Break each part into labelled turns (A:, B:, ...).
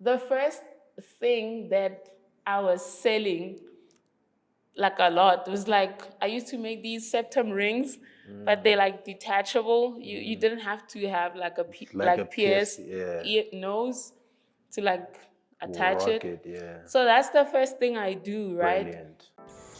A: The first thing that I was selling like a lot was like, I used to make these septum rings, but they're like detachable. You didn't have to have like
B: a
A: pierced nose to like attach it. So that's the first thing I do, right?
B: Brilliant.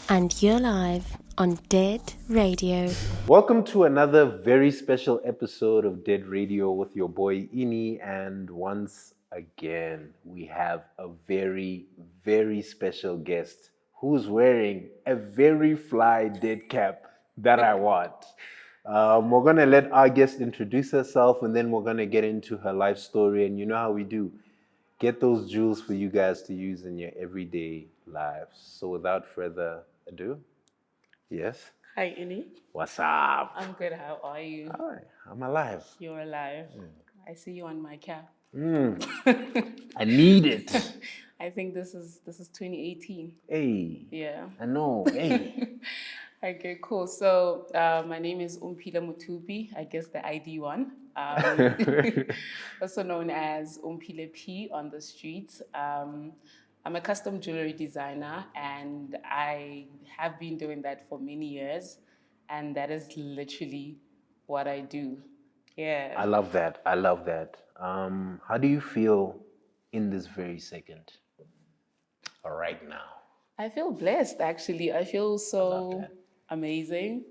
C: And you're live on Dead Radio.
B: Welcome to another very special episode of Dead Radio with your boy Ini, and once again we have a very, very special guest who's wearing a very fly dead cap that I want. We're going to let our guest introduce herself, and then we're going to get into her life story. And you know how we do. Get those jewels for you guys to use in your everyday lives. So without further ado, yes?
A: Hi, Ini.
B: What's up?
A: I'm good. How are you?
B: Hi, I'm alive.
A: You're alive. I see you on my cap.
B: I need it.
A: I think this is 2018.
B: Hey.
A: Yeah.
B: I know. Hey.
A: Okay, cool. So my name is Omphile Mothupi, I guess the ID one. Also known as Omphile P on the streets. I'm a custom jewelry designer, and I have been doing that for many years, and that is literally what I do. Yeah.
B: I love that. I love that. How do you feel in this very second? Or right now?
A: I feel blessed, actually. I feel so amazing.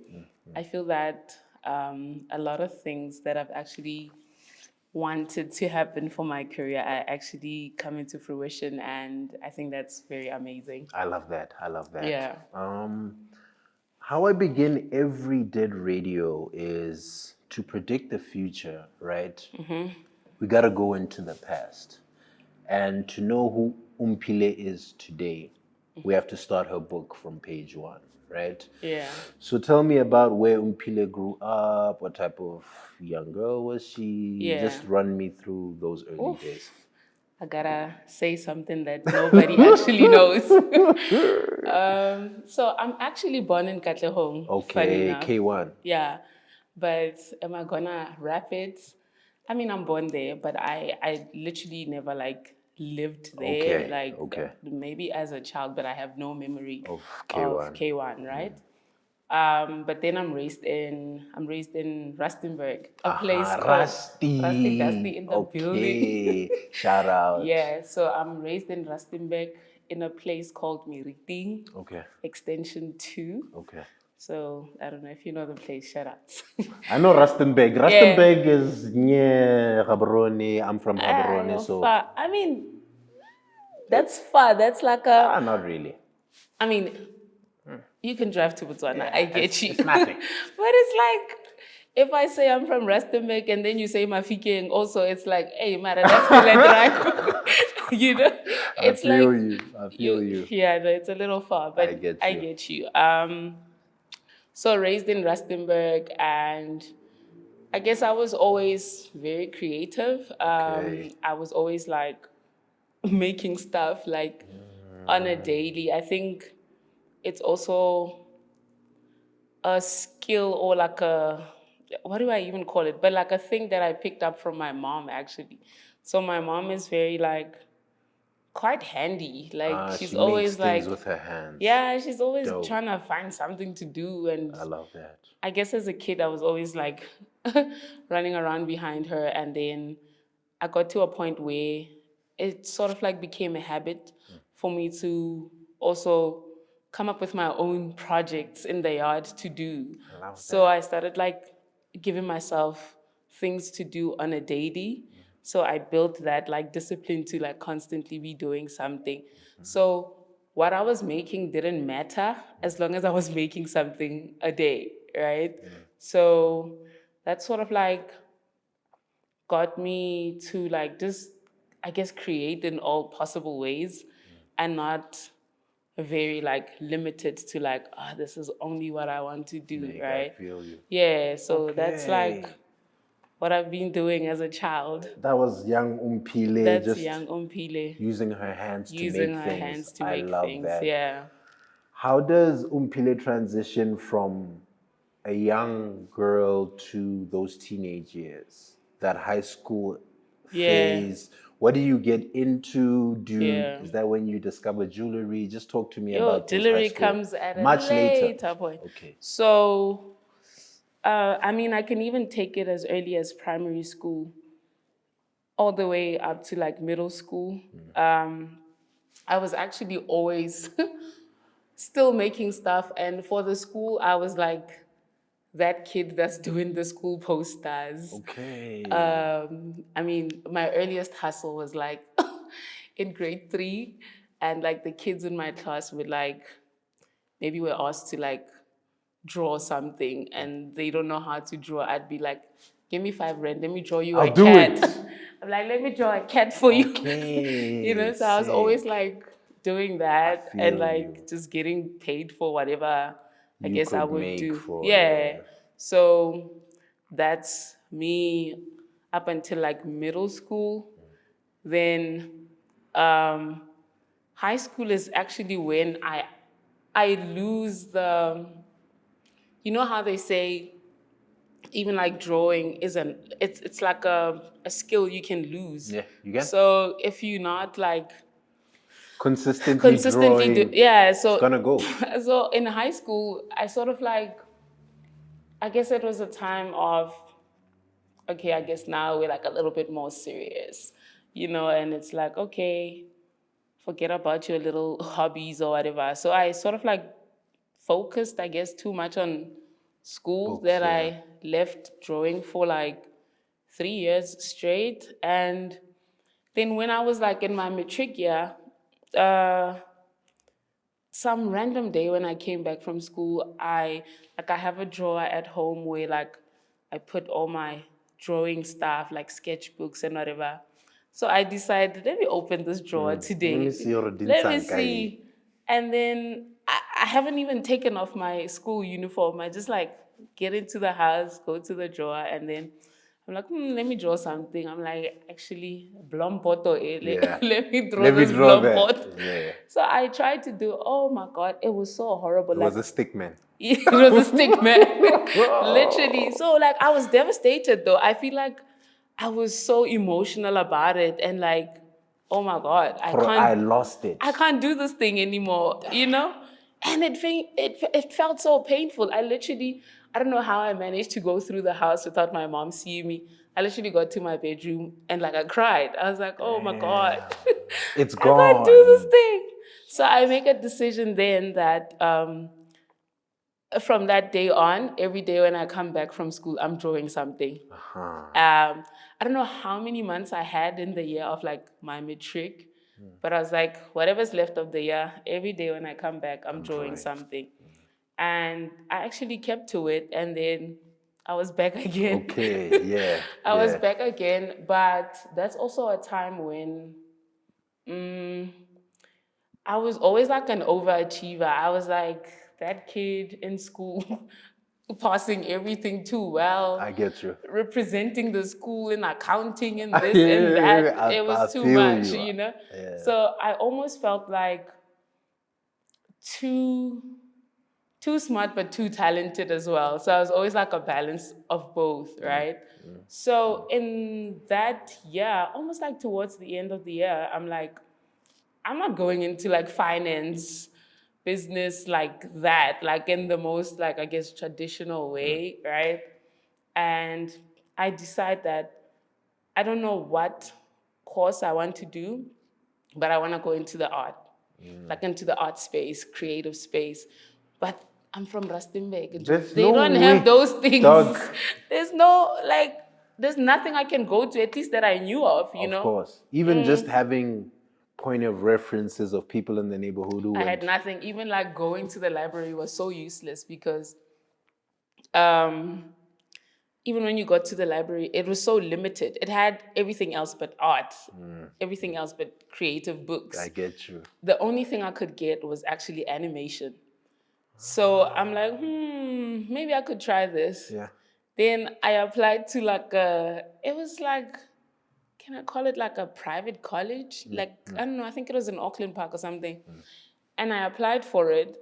A: I feel that a lot of things that I've actually wanted to happen for my career are actually coming to fruition, and I think that's very amazing.
B: I love that. I love that.
A: Yeah.
B: How I begin every Dead Radio is to predict the future, right? We got to go into the past. And to know who Omphile is today, we have to start her book from page 1, right?
A: Yeah.
B: So tell me about where Omphile grew up, what type of young girl was she?
A: Yeah.
B: Just run me through those early days.
A: I gotta say something that nobody actually knows. So I'm actually born in Katlehong.
B: Okay, K1.
A: Yeah, but am I gonna rap it? I mean, I'm born there, but I literally never like lived there. Maybe as a child, but I have no memory
B: of K1,
A: right? But then I'm raised in Rustenburg, a place called Rusty Dusty in the building.
B: Shout out.
A: Yeah, so I'm raised in Rustenburg in a place called Meriting. Extension 2. So I don't know if you know the place. Shout out.
B: I know Rustenburg. Rustenburg is near Gaborone. I'm from Gaborone, so
A: far. I mean, that's far. That's like a.
B: Not really.
A: I mean, you can drive to Botswana. I get you.
B: It's nothing.
A: But it's like, if I say I'm from Rustenburg and then you say Mafikeng, also it's like, hey, Mara, that's still a drive. You know, it's
B: I feel you.
A: Yeah, no, it's a little far, but I get you. So raised in Rustenburg, and I guess I was always very creative. I was always like making stuff like on a daily. I think it's also a skill, or like what do I even call it? But like a thing that I picked up from my mom, actually. So my mom is very like quite handy. Like she's always
B: makes things
A: like
B: with her hands.
A: Yeah, she's always trying to find something to do, and
B: I love that.
A: I guess as a kid I was always like running around behind her, and then I got to a point where it sort of like became a habit for me to also come up with my own projects in the yard to do. So I started like giving myself things to do on a daily. So I built that like discipline to like constantly be doing something. So what I was making didn't matter as long as I was making something a day, right? So that sort of like got me to like just, I guess, create in all possible ways, and not very like limited to like, this is only what I want to do, right?
B: I feel you.
A: Yeah, so that's like what I've been doing as a child.
B: That was young Omphile.
A: That's young Omphile.
B: Using her hands to make things.
A: Using her hands to make things, yeah.
B: How does Omphile transition from a young girl to those teenage years? That high school phase What do you get into?
A: Yeah.
B: Is that when you discover jewelry? Just talk to me
A: Yo,
B: about those high
A: jewelry
B: school.
A: comes at a
B: Much later.
A: later point.
B: Okay.
A: So, I mean, I can even take it as early as primary school, all the way up to like middle school. I was actually always still making stuff, and for the school, I was like that kid that's doing the school posters.
B: Okay.
A: I mean, my earliest hustle was like in grade 3, and like the kids in my class would like maybe were asked to like draw something and they don't know how to draw. I'd be like, give me 5 rand, let me draw you
B: I'll
A: a
B: do
A: cat.
B: it.
A: I'm like, let me draw a cat for you.
B: Okay.
A: So I was always like doing that and
B: feel
A: like
B: you.
A: just getting paid for whatever I
B: You
A: guess I
B: could
A: would
B: make
A: do.
B: for,
A: Yeah. So that's me up until like middle school. Then high school is actually when I lose the, you know how they say even like drawing isn't, it's like a skill you can lose.
B: Yeah, you can.
A: So if you're not like
B: Consistently
A: consistently
B: drawing.
A: so
B: It's gonna go.
A: so in high school I sort of like, I guess it was a time of, okay, I guess now we're like a little bit more serious, and it's like, okay, forget about your little hobbies or whatever. So I sort of like focused, I guess, too much on school
B: Books,
A: that
B: yeah.
A: I left drawing for like 3 years straight. And then when I was like in my matric year, some random day when I came back from school, I have a drawer at home where like I put all my drawing stuff, like sketchbooks and whatever. So I decided, let me open this drawer today.
B: Let me see your
A: Let me
B: Dinsankai.
A: see. And then I haven't even taken off my school uniform. I just like get into the house, go to the drawer, and then I'm like, let me draw something. I'm like, actually, blompoto,
B: Yeah.
A: let me draw
B: Let me
A: this
B: draw that.
A: blompot.
B: Yeah.
A: So I tried to do, oh my God, it was so horrible.
B: It was a stick man.
A: It was a stick man, literally. So like I was devastated though. I feel like I was so emotional about it and like, oh my God,
B: I lost it.
A: I can't do this thing anymore, And it felt so painful. I don't know how I managed to go through the house without my mom seeing me. I literally got to my bedroom and like I cried. I was like, oh my God,
B: It's
A: I can't do
B: gone.
A: this thing. So I make a decision then that from that day on, every day when I come back from school, I'm drawing something. I don't know how many months I had in the year of like my matric, but I was like, whatever's left of the year, every day when I come back, I'm drawing something. And I actually kept to it, and then I was back again.
B: Okay, yeah.
A: I was back again, but that's also a time when I was always like an overachiever. I was like that kid in school passing everything too well.
B: I get you.
A: Representing the school in accounting and this and that. It was too much,
B: Yeah.
A: So I almost felt like too smart but too talented as well. So I was always like a balance of both, right? So in that year, almost like towards the end of the year, I'm like, I'm not going into like finance, business like that, like in the most like, I guess, traditional way, right? And I decide that I don't know what course I want to do, but I want to go into the art, like into the art space, creative space. But I'm from Rustenburg. They don't have those things.
B: Dog.
A: There's nothing I can go to, at least that I knew of,
B: Of course. Even just having point of references of people in the neighborhood who
A: I had nothing. Even like going to the library was so useless because even when you got to the library, it was so limited. It had everything else but art, everything else but creative books.
B: I get you.
A: The only thing I could get was actually animation. So I'm like, maybe I could try this.
B: Yeah.
A: Then I applied to it was like, can I call it like a private college? I don't know, I think it was in Auckland Park or something. And I applied for it.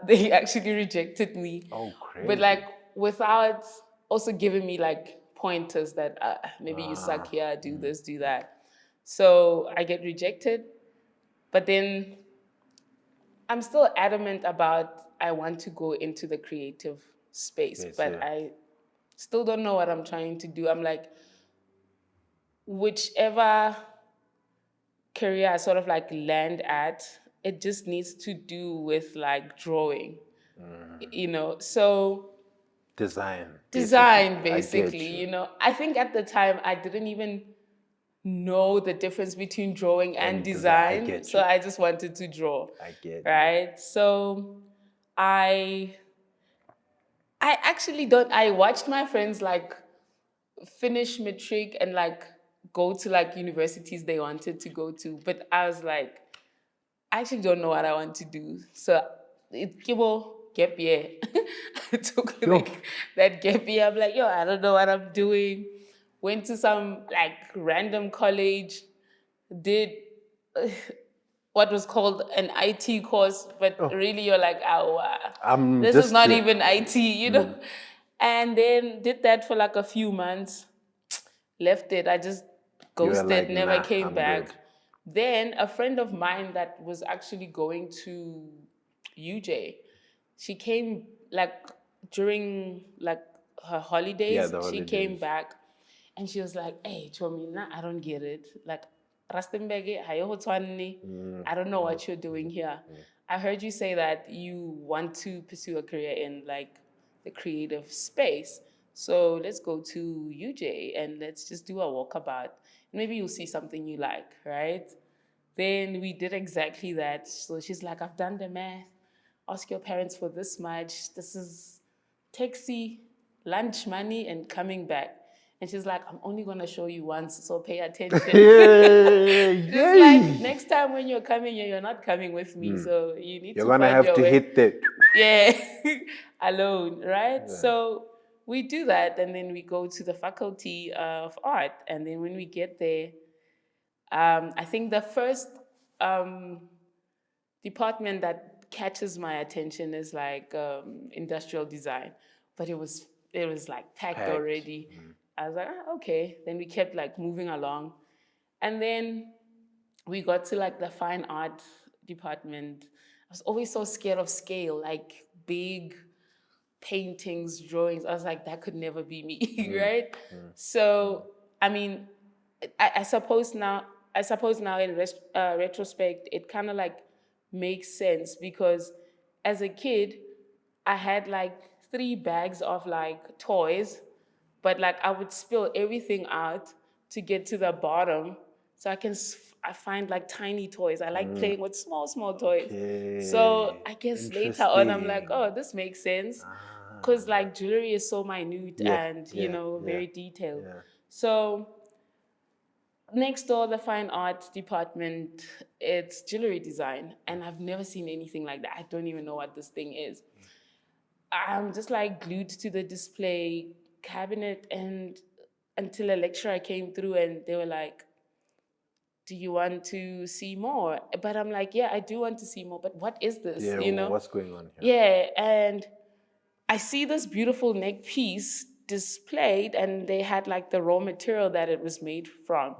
A: They actually rejected me.
B: Oh, crazy.
A: But like without also giving me like pointers that maybe you suck here, do this, do that. So I get rejected, but then I'm still adamant about I want to go into the creative space,
B: Yes,
A: but
B: yeah.
A: I still don't know what I'm trying to do. I'm like, whichever career I sort of like land at, it just needs to do with like drawing, So
B: Design,
A: design,
B: I get
A: basically,
B: you.
A: I think at the time I didn't even know the difference between drawing and
B: I
A: design.
B: get
A: So
B: you.
A: I just wanted to draw,
B: I get you.
A: right? So I I actually don't I watched my friends like finish matric and like go to like universities they wanted to go to, but I was like, I actually don't know what I want to do. So it kibo gap year. I took
B: Yo.
A: like that gap year. I'm like, yo, I don't know what I'm doing. Went to some like random college, did what was called an IT course, but
B: Oh.
A: really you're like, oh,
B: I'm
A: this is
B: just
A: not
B: here.
A: even IT. And then did that for like a few months, left it. I just
B: You were
A: ghosted,
B: like,
A: never
B: nah,
A: came
B: I'm
A: back.
B: good.
A: Then a friend of mine that was actually going to UJ, she came like during like her
B: Yeah,
A: holidays.
B: the
A: She came
B: holidays.
A: back and she was like, hey, Chomina, I don't get it. Like, Rustenburg, I don't know what you're doing here. I heard you say that you want to pursue a career in like the creative space. So let's go to UJ and let's just do a walkabout. Maybe you'll see something you like, right? Then we did exactly that. So she's like, I've done the math. Ask your parents for this much. This is taxi, lunch money, and coming back. And she's like, I'm only going to show you once, so pay attention. It's like,
B: Yay!
A: next time when you're coming here, you're not coming with me. So you need
B: You're
A: to
B: gonna
A: find
B: have
A: your
B: to
A: way.
B: hit that.
A: Yeah, alone, right? So we do that, and then we go to the Faculty of Art. And then when we get there, I think the first department that catches my attention is like industrial design, but it was like packed already. I was like, okay. Then we kept like moving along, and then we got to like the fine art department. I was always so scared of scale, like big paintings, drawings. I was like, that could never be me, right? So, I mean, I suppose now, in retrospect, it kind of like makes sense because as a kid, I had like 3 bags of like toys, but like I would spill everything out to get to the bottom, so I find like tiny toys. I like playing with small toys. So I guess later on, I'm like,
B: Interesting.
A: oh, this makes sense, because like jewelry is so minute and very detailed.
B: yeah.
A: So next door, the fine art department, it's jewelry design, and I've never seen anything like that. I don't even know what this thing is. I'm just like glued to the display cabinet, and until a lecturer came through and they were like, do you want to see more? But I'm like, yeah, I do want to see more, but what is this?
B: Yeah, what's going on here?
A: Yeah, and I see this beautiful neck piece displayed, and they had like the raw material that it was made from.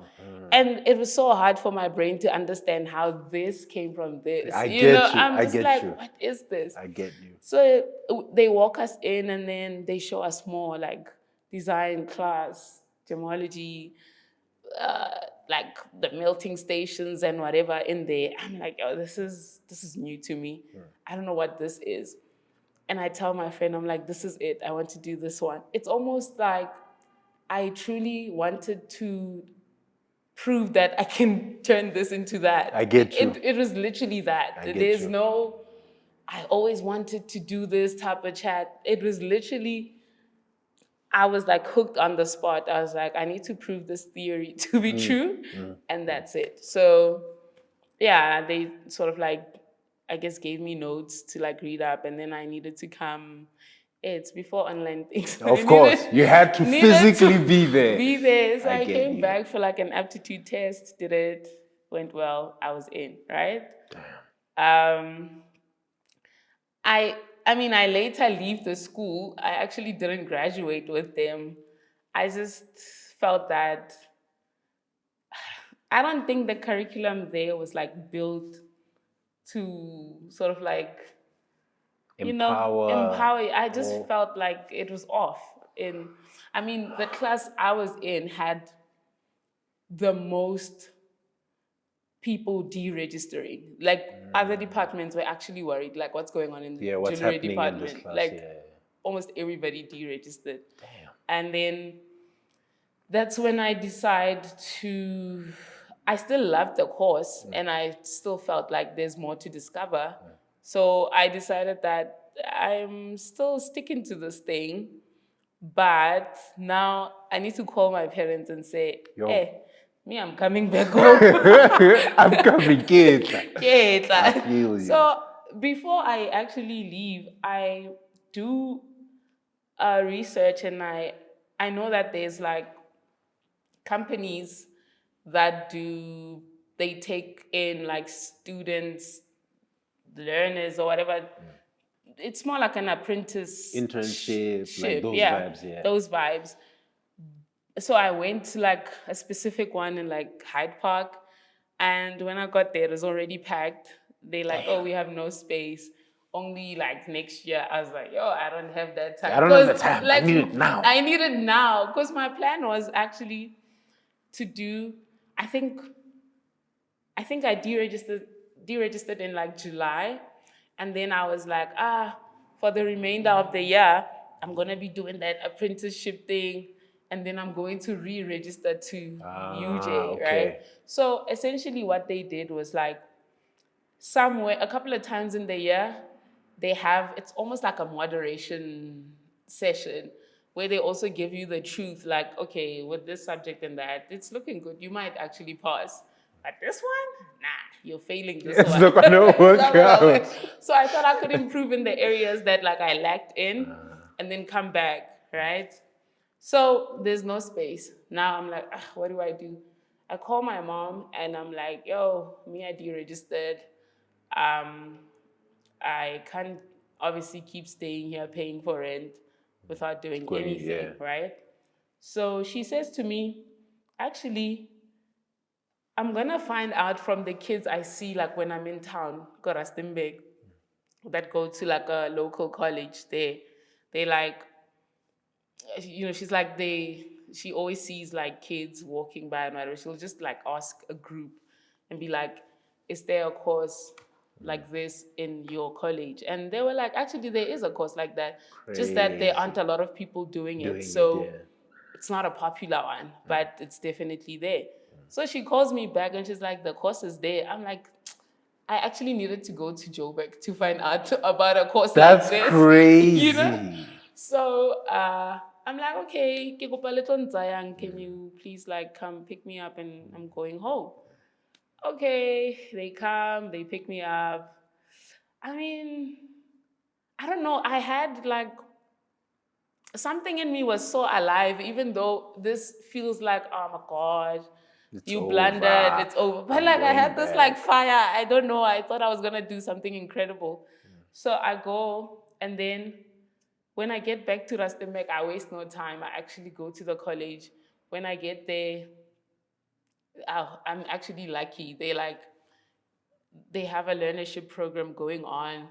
A: And it was so hard for my brain to understand how this came from this.
B: I get you.
A: I'm
B: I
A: just
B: get
A: like,
B: you.
A: what is this?
B: I get you.
A: So they walk us in, and then they show us more like design class, gemology, like the melting stations and whatever in there. I'm like, oh, this is new to me. I don't know what this is. And I tell my friend, I'm like, this is it. I want to do this one. It's almost like I truly wanted to prove that I can turn this into that.
B: I get you.
A: It was literally that.
B: I get
A: There's
B: you.
A: no, I always wanted to do this type of chat. It was literally, I was like hooked on the spot. I was like, I need to prove this theory to be true. And that's it. So yeah, they sort of like, I guess, gave me notes to like read up, and then I needed to come. It's before online things.
B: Of course, you had to physically be there.
A: Be there. So I
B: get
A: came
B: you.
A: back for like an aptitude test, did it, went well, I was in, right? I mean, I later leave the school. I actually didn't graduate with them. I just felt that I don't think the curriculum there was like built to sort of like, empower. I just felt like it was off. I mean, the class I was in had the most people deregistering. Like other departments were actually worried, like what's going on in the
B: what's
A: jewelry
B: happening
A: department.
B: in this class?
A: Like almost everybody deregistered.
B: Damn.
A: And then that's when I still loved the course and I still felt like there's more to discover. So I decided that I'm still sticking to this thing, but now I need to call my parents and say, hey, I'm coming back home.
B: I'm coming, kid.
A: I
B: feel you.
A: So before I actually leave, I do research, and I know that there's like companies that they take in like students, learners or whatever. It's more like an internship,
B: like those vibes,
A: those vibes. So I went to like a specific one in like Hyde Park, and when I got there, it was already packed. They like, oh, we have no space. Only like next year. I was like, yo, I don't have that time.
B: I don't have the time.
A: Like,
B: I need it now.
A: I need it now because my plan was actually to do. I think I deregistered in like July, and then I was like, for the remainder of the year, I'm gonna be doing that apprenticeship thing, and then I'm going to re-register to UJ, right? So essentially, what they did was like, a couple of times in the year, it's almost like a moderation session where they also give you the truth, like, okay, with this subject and that, it's looking good. You might actually pass. But this one, nah, you're failing this one.
B: It's not gonna work out.
A: So I thought I could improve in the areas that like I lacked in and then come back, right? So there's no space. Now I'm like, what do? I call my mom and I'm like, yo, I deregistered. I can't obviously keep staying here paying for rent without doing anything, right? So she says to me, actually, I'm gonna find out from the kids I see like when I'm in town, Rustenburg, that go to like a local college there. They like, she's like, she always sees like kids walking by and whatever. She'll just like ask a group and be like, is there a course like this in your college? And they were like, actually, there is a course like that. Just that there aren't a lot of people doing it. So it's not a popular one, but it's definitely there. So she calls me back and she's like, the course is there. I'm like, I actually needed to go to Joburg to find out about a course like this.
B: That's crazy.
A: So I'm like, okay, can you please like come pick me up and I'm going home? Okay, they come, they pick me up. I mean, I don't know, I had like, something in me was so alive, even though this feels like, oh my God, you blundered, it's over. But like I had this like fire, I don't know, I thought I was gonna do something incredible. So I go, and then when I get back to Rustenburg, I waste no time. I actually go to the college. When I get there, I'm actually lucky. They have a learnership program going on.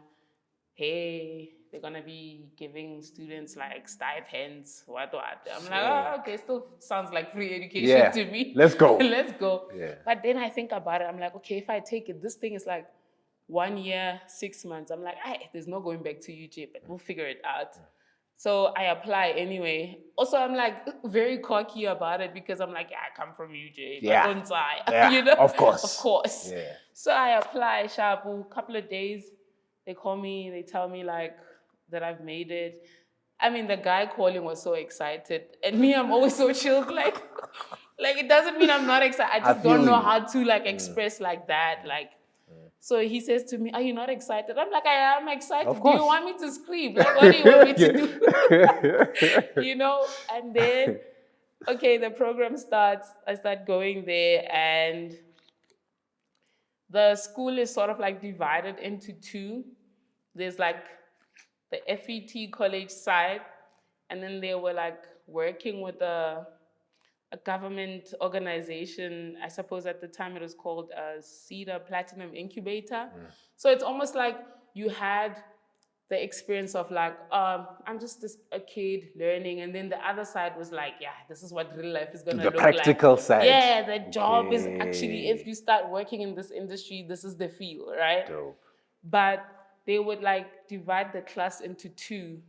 A: Hey, they're gonna be giving students like stipends, what. I'm like, okay, still sounds like free education to me.
B: Let's go.
A: Let's go.
B: Yeah.
A: But then I think about it, I'm like, okay, if I take it, this thing is like 1 year, 6 months. I'm like, there's no going back to UJ, but we'll figure it out. So I apply anyway. Also, I'm like very cocky about it because I'm like, I come from UJ.
B: Of course.
A: Of course.
B: Yeah.
A: So I apply, Shabu, couple of days. They call me, they tell me like that I've made it. I mean, the guy calling was so excited. And me, I'm always so chill. Like it doesn't mean I'm not excited. I just don't know how to like express like that. So he says to me, are you not excited? I'm like, I am excited.
B: Of course.
A: Do you want me to scream? Like, what do you want me to do? And then, okay, the program starts. I start going there, and the school is sort of like divided into two. There's like the FET college side, and then they were like working with the a government organization. I suppose at the time it was called Cedar Platinum Incubator. So it's almost like you had the experience of like, I'm just a kid learning, and then the other side was like, yeah, this is what real life is gonna
B: The
A: look
B: practical
A: like.
B: side.
A: Yeah, the job is actually, if
B: Okay.
A: you start working in this industry, this is the feel, right?
B: Dope.
A: But they would like divide the class into two,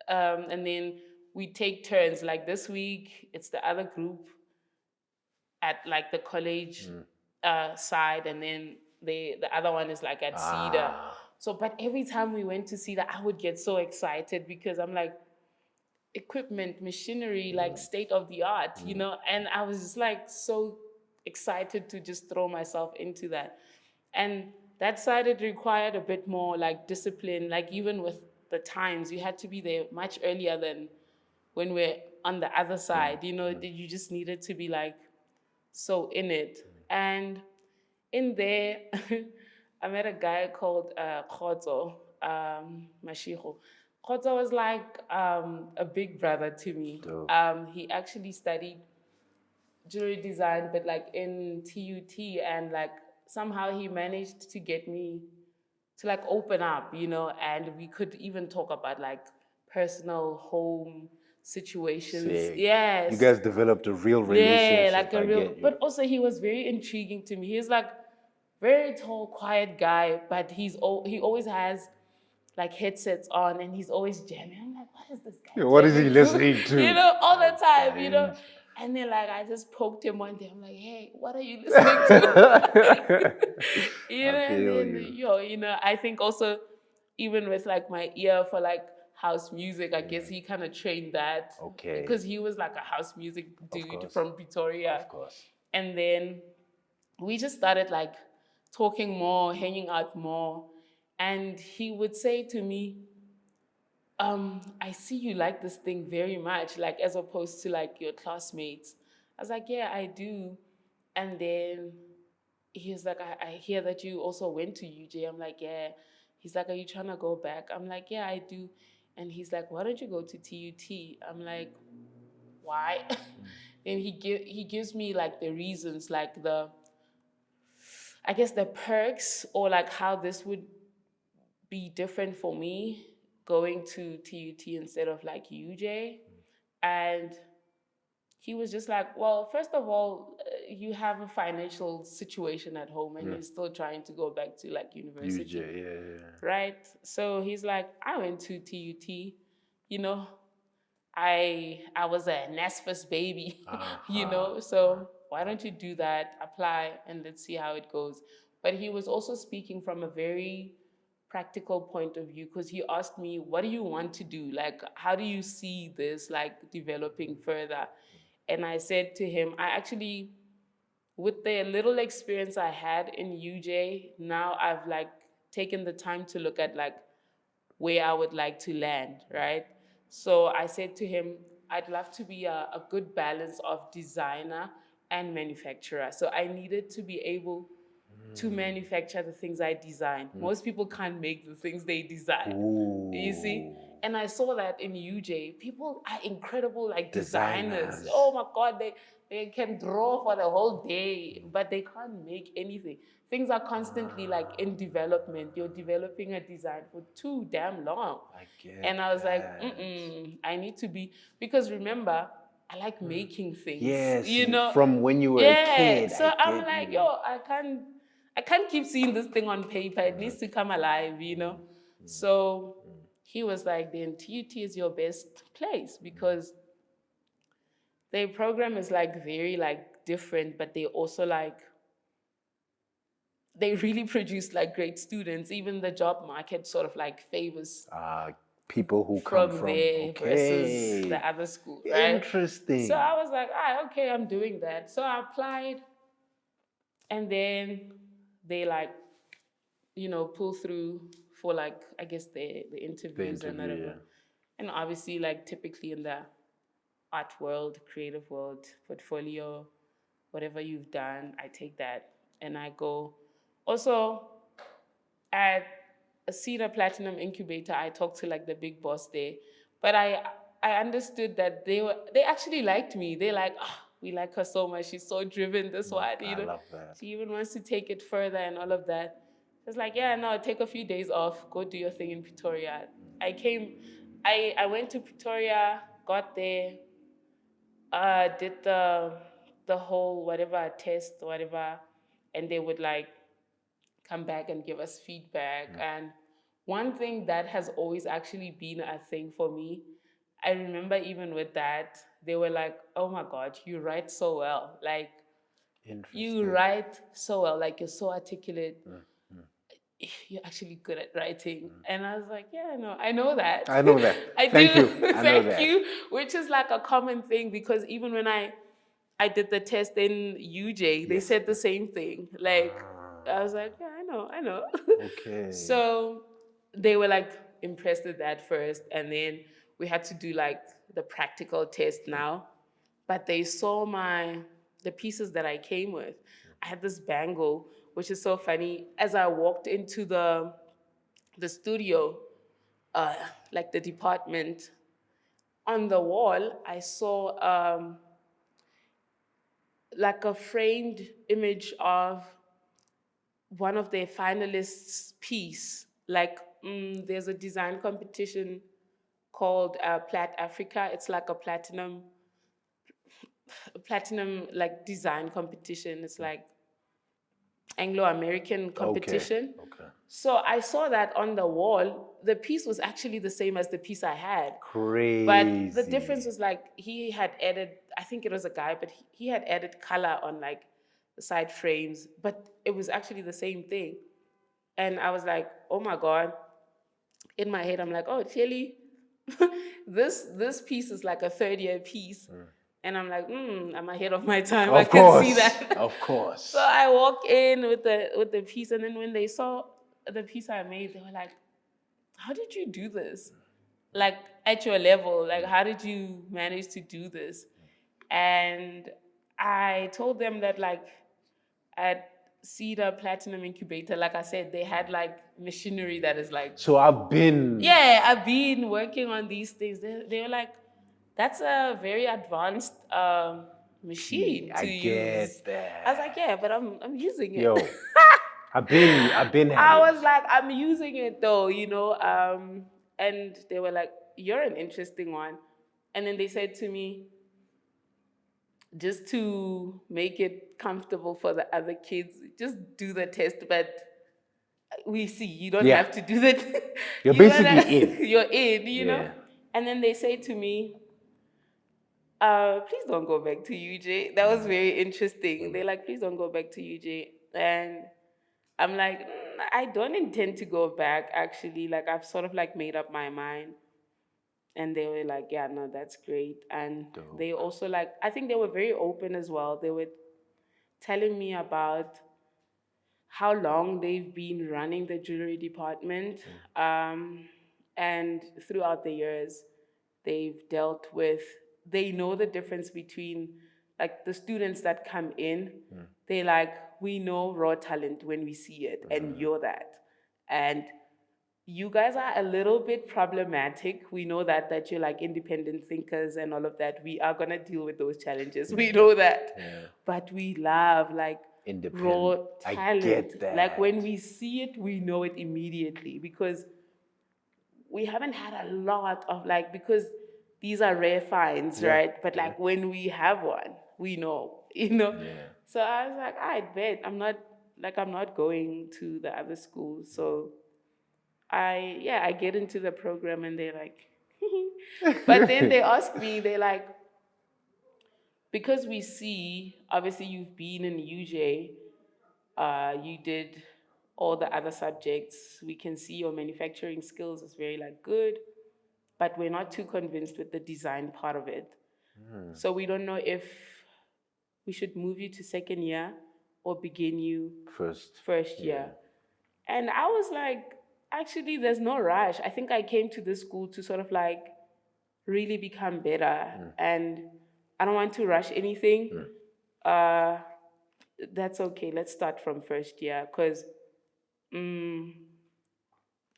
A: and then we take turns. Like this week, it's the other group at like the college side, and then the other one is like at Cedar. So, but every time we went to Cedar, I would get so excited because I'm like, equipment, machinery, like state of the art, you know? And I was just like so excited to just throw myself into that. And that side, it required a bit more like discipline, like even with the times, you had to be there much earlier than when we're on the other side, you know, you just needed to be like so in it. And in there, I met a guy called Khotso, Mashiho. Khotso was like a big brother to me.
B: Dope.
A: He actually studied jewelry design, but like in TUT, and like somehow he managed to get me to like open up, you know, and we could even talk about like personal home situations.
B: Sick.
A: Yes.
B: You guys developed a real relationship.
A: Yeah, like a
B: I
A: real,
B: get you.
A: but also he was very intriguing to me. He's like very tall, quiet guy, but he always has like headsets on and he's always jamming. I'm like, what is this guy?
B: What is he
A: jamming to?
B: listening to?
A: You know, all the time, you know. And then like I just poked him one day. I'm like, hey, what are you listening to? You know, and then you know, I think also even with like my ear for like house music, I guess he kind of trained that.
B: Okay.
A: Because he was like a house music dude
B: course.
A: from Pretoria.
B: Of course.
A: And then we just started like talking more, hanging out more. And he would say to me, I see you like this thing very much, like as opposed to like your classmates. I was like, yeah, I do. And then he was like, I hear that you also went to UJ. I'm like, yeah. He's like, are you trying to go back? I'm like, yeah, I do. And he's like, why don't you go to TUT? I'm like, why? And he gives me like the reasons, like I guess the perks, or like how this would be different for me going to TUT instead of like UJ. And he was just like, well, first of all, you have a financial situation at home and you're still trying to go back to like university.
B: UJ, yeah.
A: Right? So he's like, I went to TUT, you know, I was a NSFAS baby, you know, so why don't you do that, apply, and let's see how it goes. But he was also speaking from a very practical point of view, because he asked me, what do you want to do? Like, how do you see this like developing further? And I said to him, I actually, with the little experience I had in UJ, now I've like taken the time to look at like where I would like to land, right? So I said to him, I'd love to be a good balance of designer and manufacturer. So I needed to be able to manufacture the things I design. Most people can't make the things they design.
B: Ooh.
A: You see? And I saw that in UJ. People are incredible like designers.
B: Designers.
A: Oh my God, they can draw for the whole day, but they can't make anything. Things are constantly like in development. You're developing a design for too damn long.
B: I get
A: And I was like,
B: that.
A: I need to be, because remember, I like making things.
B: Yes,
A: you know,
B: from when you were a kid.
A: So I'm
B: get
A: like,
B: you.
A: yo, I can't keep seeing this thing on paper. It needs to come alive, you know. So he was like, then TUT is your best place, because their program is like very like different, but they also like, they really produce like great students. Even the job market sort of like favors
B: People who come
A: from
B: from
A: there versus the other school, right?
B: Interesting.
A: So I was like, okay, I'm doing that. So I applied, and then they like, you know, pull through for like, I guess the interviews and whatever.
B: Yeah.
A: And obviously like typically in the art world, creative world, portfolio, whatever you've done, I take that and I go. Also at a Cedar Platinum Incubator, I talked to like the big boss there, but I understood that they actually liked me. They're like, we like her so much. She's so driven, this one,
B: I love that.
A: She even wants to take it further and all of that. It's like, yeah, no, take a few days off, go do your thing in Pretoria. I went to Pretoria, got there, did the whole whatever test, whatever, and they would like come back and give us feedback. And one thing that has always actually been a thing for me, I remember even with that, they were like, oh my God, you write so well. Like, you write so well, like you're so articulate. You're actually good at writing. And I was like, yeah, no, I know that.
B: I know that.
A: I
B: Thank
A: do.
B: you. I know
A: Thank
B: that.
A: you. Which is like a common thing, because even when I did the test in UJ, they said the same thing. Like, I was like, yeah, I know.
B: Okay.
A: So they were like impressed with that first. And then we had to do like the practical test now. But they saw the pieces that I came with. I had this bangle, which is so funny. As I walked into the studio, like the department, on the wall, I saw like a framed image of one of their finalists' piece. Like, there's a design competition called Plat Africa. It's like a platinum like design competition. It's like Anglo-American competition.
B: Okay.
A: So I saw that on the wall. The piece was actually the same as the piece I had.
B: Crazy.
A: But the difference was like he had added, I think it was a guy, but he had added color on like the side frames, but it was actually the same thing. And I was like, oh my God. In my head, I'm like, oh, clearly this piece is like a third-year piece. And I'm like, I'm ahead of my time. I can see that.
B: Of course.
A: So I walk in with the piece, and then when they saw the piece I made, they were like, how did you do this? Like, at your level, like, how did you manage to do this? And I told them that, like, at Cedar Platinum Incubator, like I said, they had like machinery that is like.
B: So I've been
A: working on these things. They were like, that's a very advanced machine to use.
B: Get that.
A: I was like, yeah, but I'm using it.
B: Yo, I've been.
A: I was like, I'm using it though, and they were like, you're an interesting one. And then they said to me, just to make it comfortable for the other kids, just do the test, but we see you don't have to do that.
B: You're basically in.
A: You're in, you know? And then they say to me, please don't go back to UJ. That was very interesting. They're like, please don't go back to UJ. And I'm like, I don't intend to go back, actually. Like, I've sort of like made up my mind. And they were like, yeah, no, that's great. And they also like, I think they were very open as well. They were telling me about how long they've been running the jewelry department. And throughout the years, they've dealt with, they know the difference between like the students that come in. They like, we know raw talent when we see it, and you're that. And you guys are a little bit problematic. We know that you're like independent thinkers and all of that. We are gonna deal with those challenges. We know that. But we love like raw talent.
B: I get that.
A: Like when we see it, we know it immediately, because we haven't had a lot of like, because these are rare finds, right? But like when we have one, we know, So I was like, I bet I'm not going to the other school. So I get into the program and they're like, but then they ask me, they're like, because we see, obviously you've been in UJ, you did all the other subjects, we can see your manufacturing skills is very like good, but we're not too convinced with the design part of it. So we don't know if we should move you to second year or begin you first year. And I was like, actually, there's no rush. I think I came to this school to sort of like really become better. And I don't want to rush anything. That's okay. Let's start from first year, because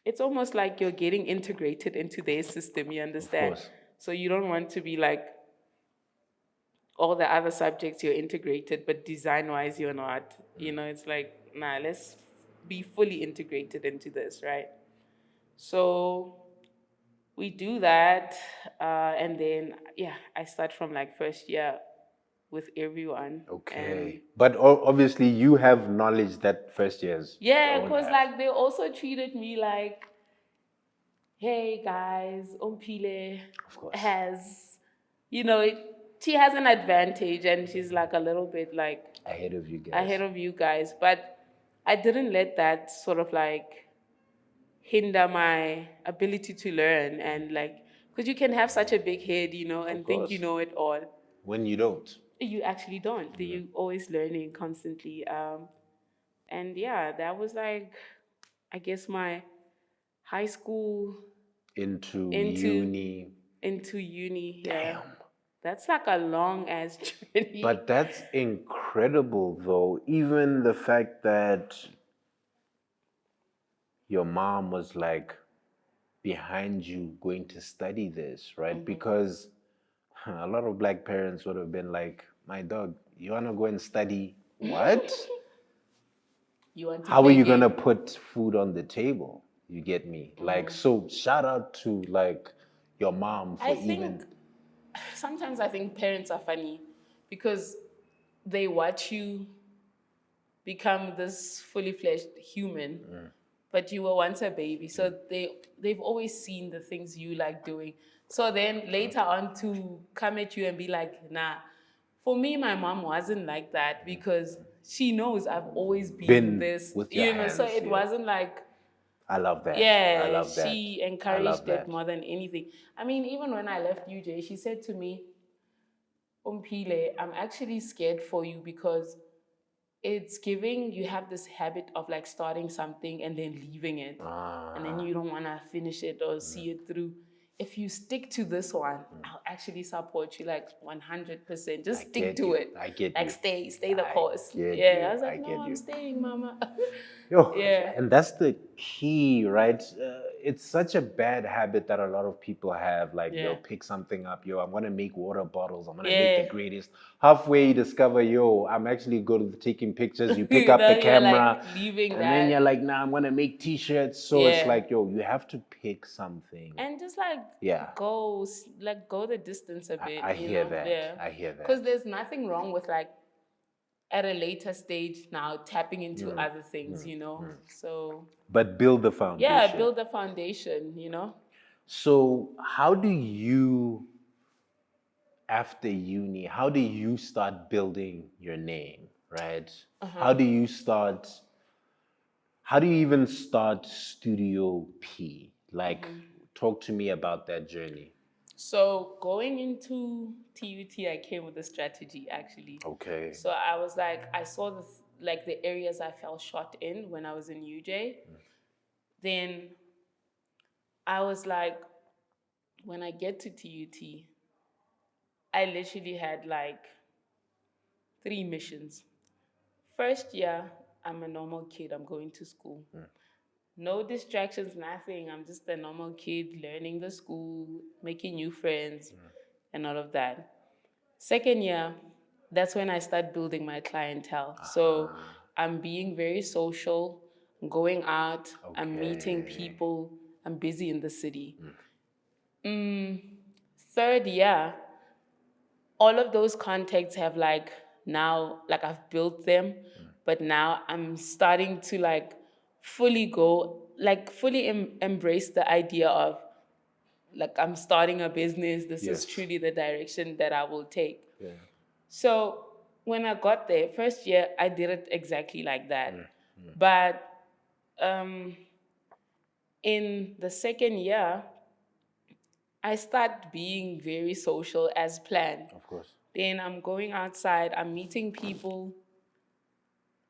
A: it's almost like you're getting integrated into their system, you understand?
B: Of course.
A: So you don't want to be like all the other subjects you're integrated, but design-wise you're not. You know, it's like, nah, let's be fully integrated into this, right? So we do that, and then yeah, I start from like first year with everyone. And
B: Okay. But obviously you have knowledge that first years
A: yeah,
B: don't
A: because
B: have.
A: like they also treated me like, hey guys, Omphile
B: Of course.
A: has, you know, she has an advantage and she's like a little bit like
B: Ahead of you guys.
A: ahead of you guys. But I didn't let that sort of like hinder my ability to learn and like, because you can have such a big head, you know, and think you
B: course.
A: know it all.
B: When you don't.
A: You actually don't. You're always learning constantly. And yeah, that was like, I guess my high school
B: Into
A: into
B: uni.
A: uni. Yeah,
B: Damn.
A: that's like a long ass journey.
B: But that's incredible though. Even the fact that your mom was like behind you going to study this, right? Because a lot of black parents would have been like, my dog, you wanna go and study what?
A: You want to
B: How are
A: play
B: you gonna
A: game?
B: put food on the table? You get me? Like, so shout out to like your mom for
A: I
B: even
A: think sometimes I think parents are funny because they watch you become this fully fledged human, but you were once a baby, so they've always seen the things you like doing. So then later on to come at you and be like, nah. For me, my mom wasn't like that because she knows I've always been
B: been
A: this,
B: with your
A: you know. So
B: hands,
A: it
B: yeah.
A: wasn't like,
B: I love that. I
A: yeah,
B: love that.
A: she
B: I love
A: encouraged it
B: that.
A: more than anything. I mean, even when I left UJ, she said to me, Omphile, I'm actually scared for you because it's giving, you have this habit of like starting something and then leaving it. And then you don't want to finish it or see it through. If you stick to this one, I'll actually support you like 100%. Just stick to it.
B: I get
A: Like
B: you.
A: stay the course.
B: get
A: Yeah,
B: you.
A: I was like,
B: I
A: no,
B: get
A: I'm
B: you.
A: staying, mama.
B: Yo,
A: Yeah.
B: and that's the key, right? It's such a bad habit that a lot of people have. Like, yo,
A: Yeah.
B: pick something up. Yo, I'm gonna make water bottles. I'm gonna
A: Yeah.
B: make the greatest. Halfway, you discover, yo, I'm actually good at taking pictures. You pick up the
A: Then you're, like,
B: camera,
A: leaving
B: and then
A: that.
B: you're like, nah, I'm gonna make T-shirts. So it's
A: Yeah.
B: like, yo, you have to pick something.
A: And just like
B: Yeah.
A: go the distance a bit.
B: I
A: you
B: hear
A: know?
B: that.
A: Yeah.
B: I hear that.
A: Because there's nothing wrong with like at a later stage now tapping into other things, you know. So
B: But build the foundation.
A: yeah, build the foundation, you know.
B: So how do you, after uni, how do you start building your name, right? How do you even start Studio P? Like, talk to me about that journey.
A: So going into TUT, I came with a strategy actually.
B: Okay.
A: So I was like, I saw like the areas I fell short in when I was in UJ. Then I was like, when I get to TUT, I literally had like 3 missions. First year, I'm a normal kid. I'm going to school. No distractions, nothing. I'm just a normal kid learning the school, making new friends, and all of that. Second year, that's when I start building my clientele. So I'm being very social, going out, I'm meeting people, I'm busy in the city. Third year, all of those contacts have like now, like I've built them, but now I'm starting to like fully go, like fully embrace the idea of like I'm starting a business. This is
B: Yes.
A: truly the direction that I will take.
B: Yeah.
A: So when I got there, first year, I did it exactly like that. But in the second year, I start being very social as planned.
B: Of course.
A: Then I'm going outside, I'm meeting people,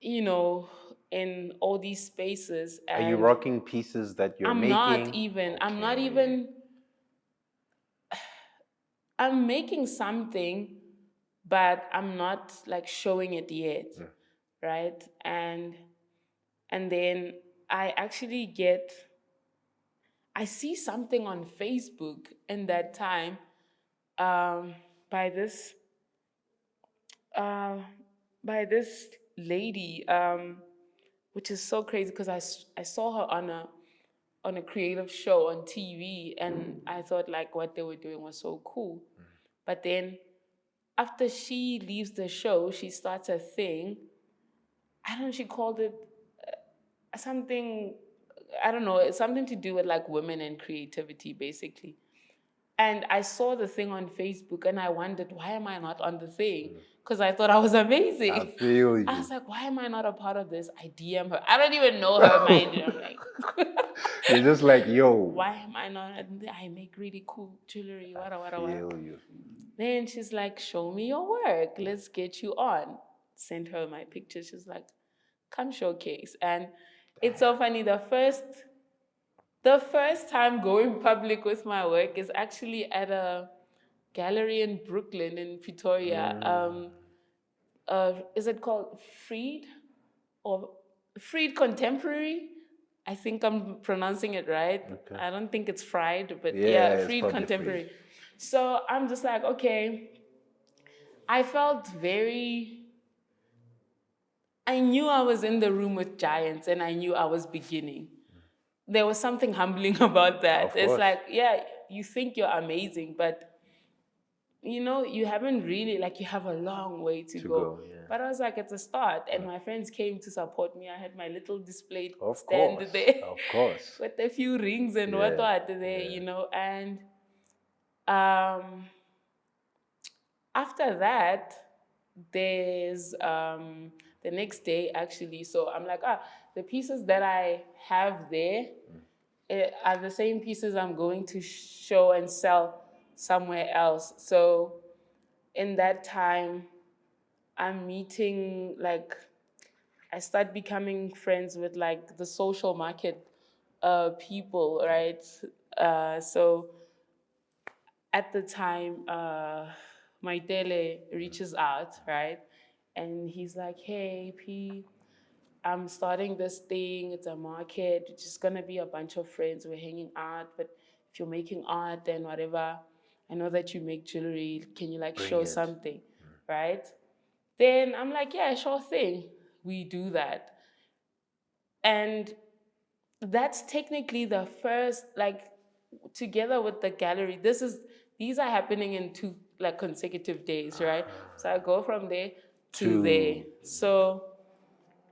A: you know, in all these spaces.
B: Are you
A: And
B: rocking pieces that you're
A: I'm
B: making?
A: not even, I'm making something, but I'm not like showing it yet, right? And then I actually I see something on Facebook in that time by this by this lady, which is so crazy because I saw her on a creative show on TV, and I thought like what they were doing was so cool. But then after she leaves the show, she starts a thing. I don't know, she called it something, I don't know, it's something to do with like women and creativity, basically. And I saw the thing on Facebook and I wondered, why am I not on the thing? Because I thought I was amazing.
B: I feel you.
A: I was like, why am I not a part of this? I DM her. I don't even know her, mind you. I'm like,
B: You're just like, yo.
A: why am I not? I make really cool jewelry. Wada, wada, wada.
B: Feel you.
A: Then she's like, show me your work. Let's get you on. Sent her my picture. She's like, come showcase. And it's so funny. The first time going public with my work is actually at a gallery in Brooklyn, in Pretoria. Is it called Freed or Freed Contemporary? I think I'm pronouncing it right. Okay. I don't think it's fried, but yeah Freed Contemporary. Freed. So I'm just like, okay. I knew I was in the room with giants and I knew I was beginning. There was something humbling about that. It's like, yeah, you think you're amazing, but you know, you haven't really, like, you have a long way to go. Yeah. But I was like, it's a start. And my friends came to support me. I had my little display stand there.
B: Of course.
A: With a few rings and what there, you know. And after that, there's the next day, actually. So I'm like, the pieces that I have there are the same pieces I'm going to show and sell somewhere else. So in that time, I'm meeting, like, I start becoming friends with like the social market people, right? So at the time, my tele reaches out, right? And he's like, hey, P, I'm starting this thing. It's a market. It's just going to be a bunch of friends. We're hanging out. But if you're making art and whatever, I know that you make jewelry. Can you like show something, right? Then I'm like, yeah, sure thing. We do that. And that's technically the first, like, together with the gallery, these are happening in 2 like consecutive days, right? So I go from there to there. So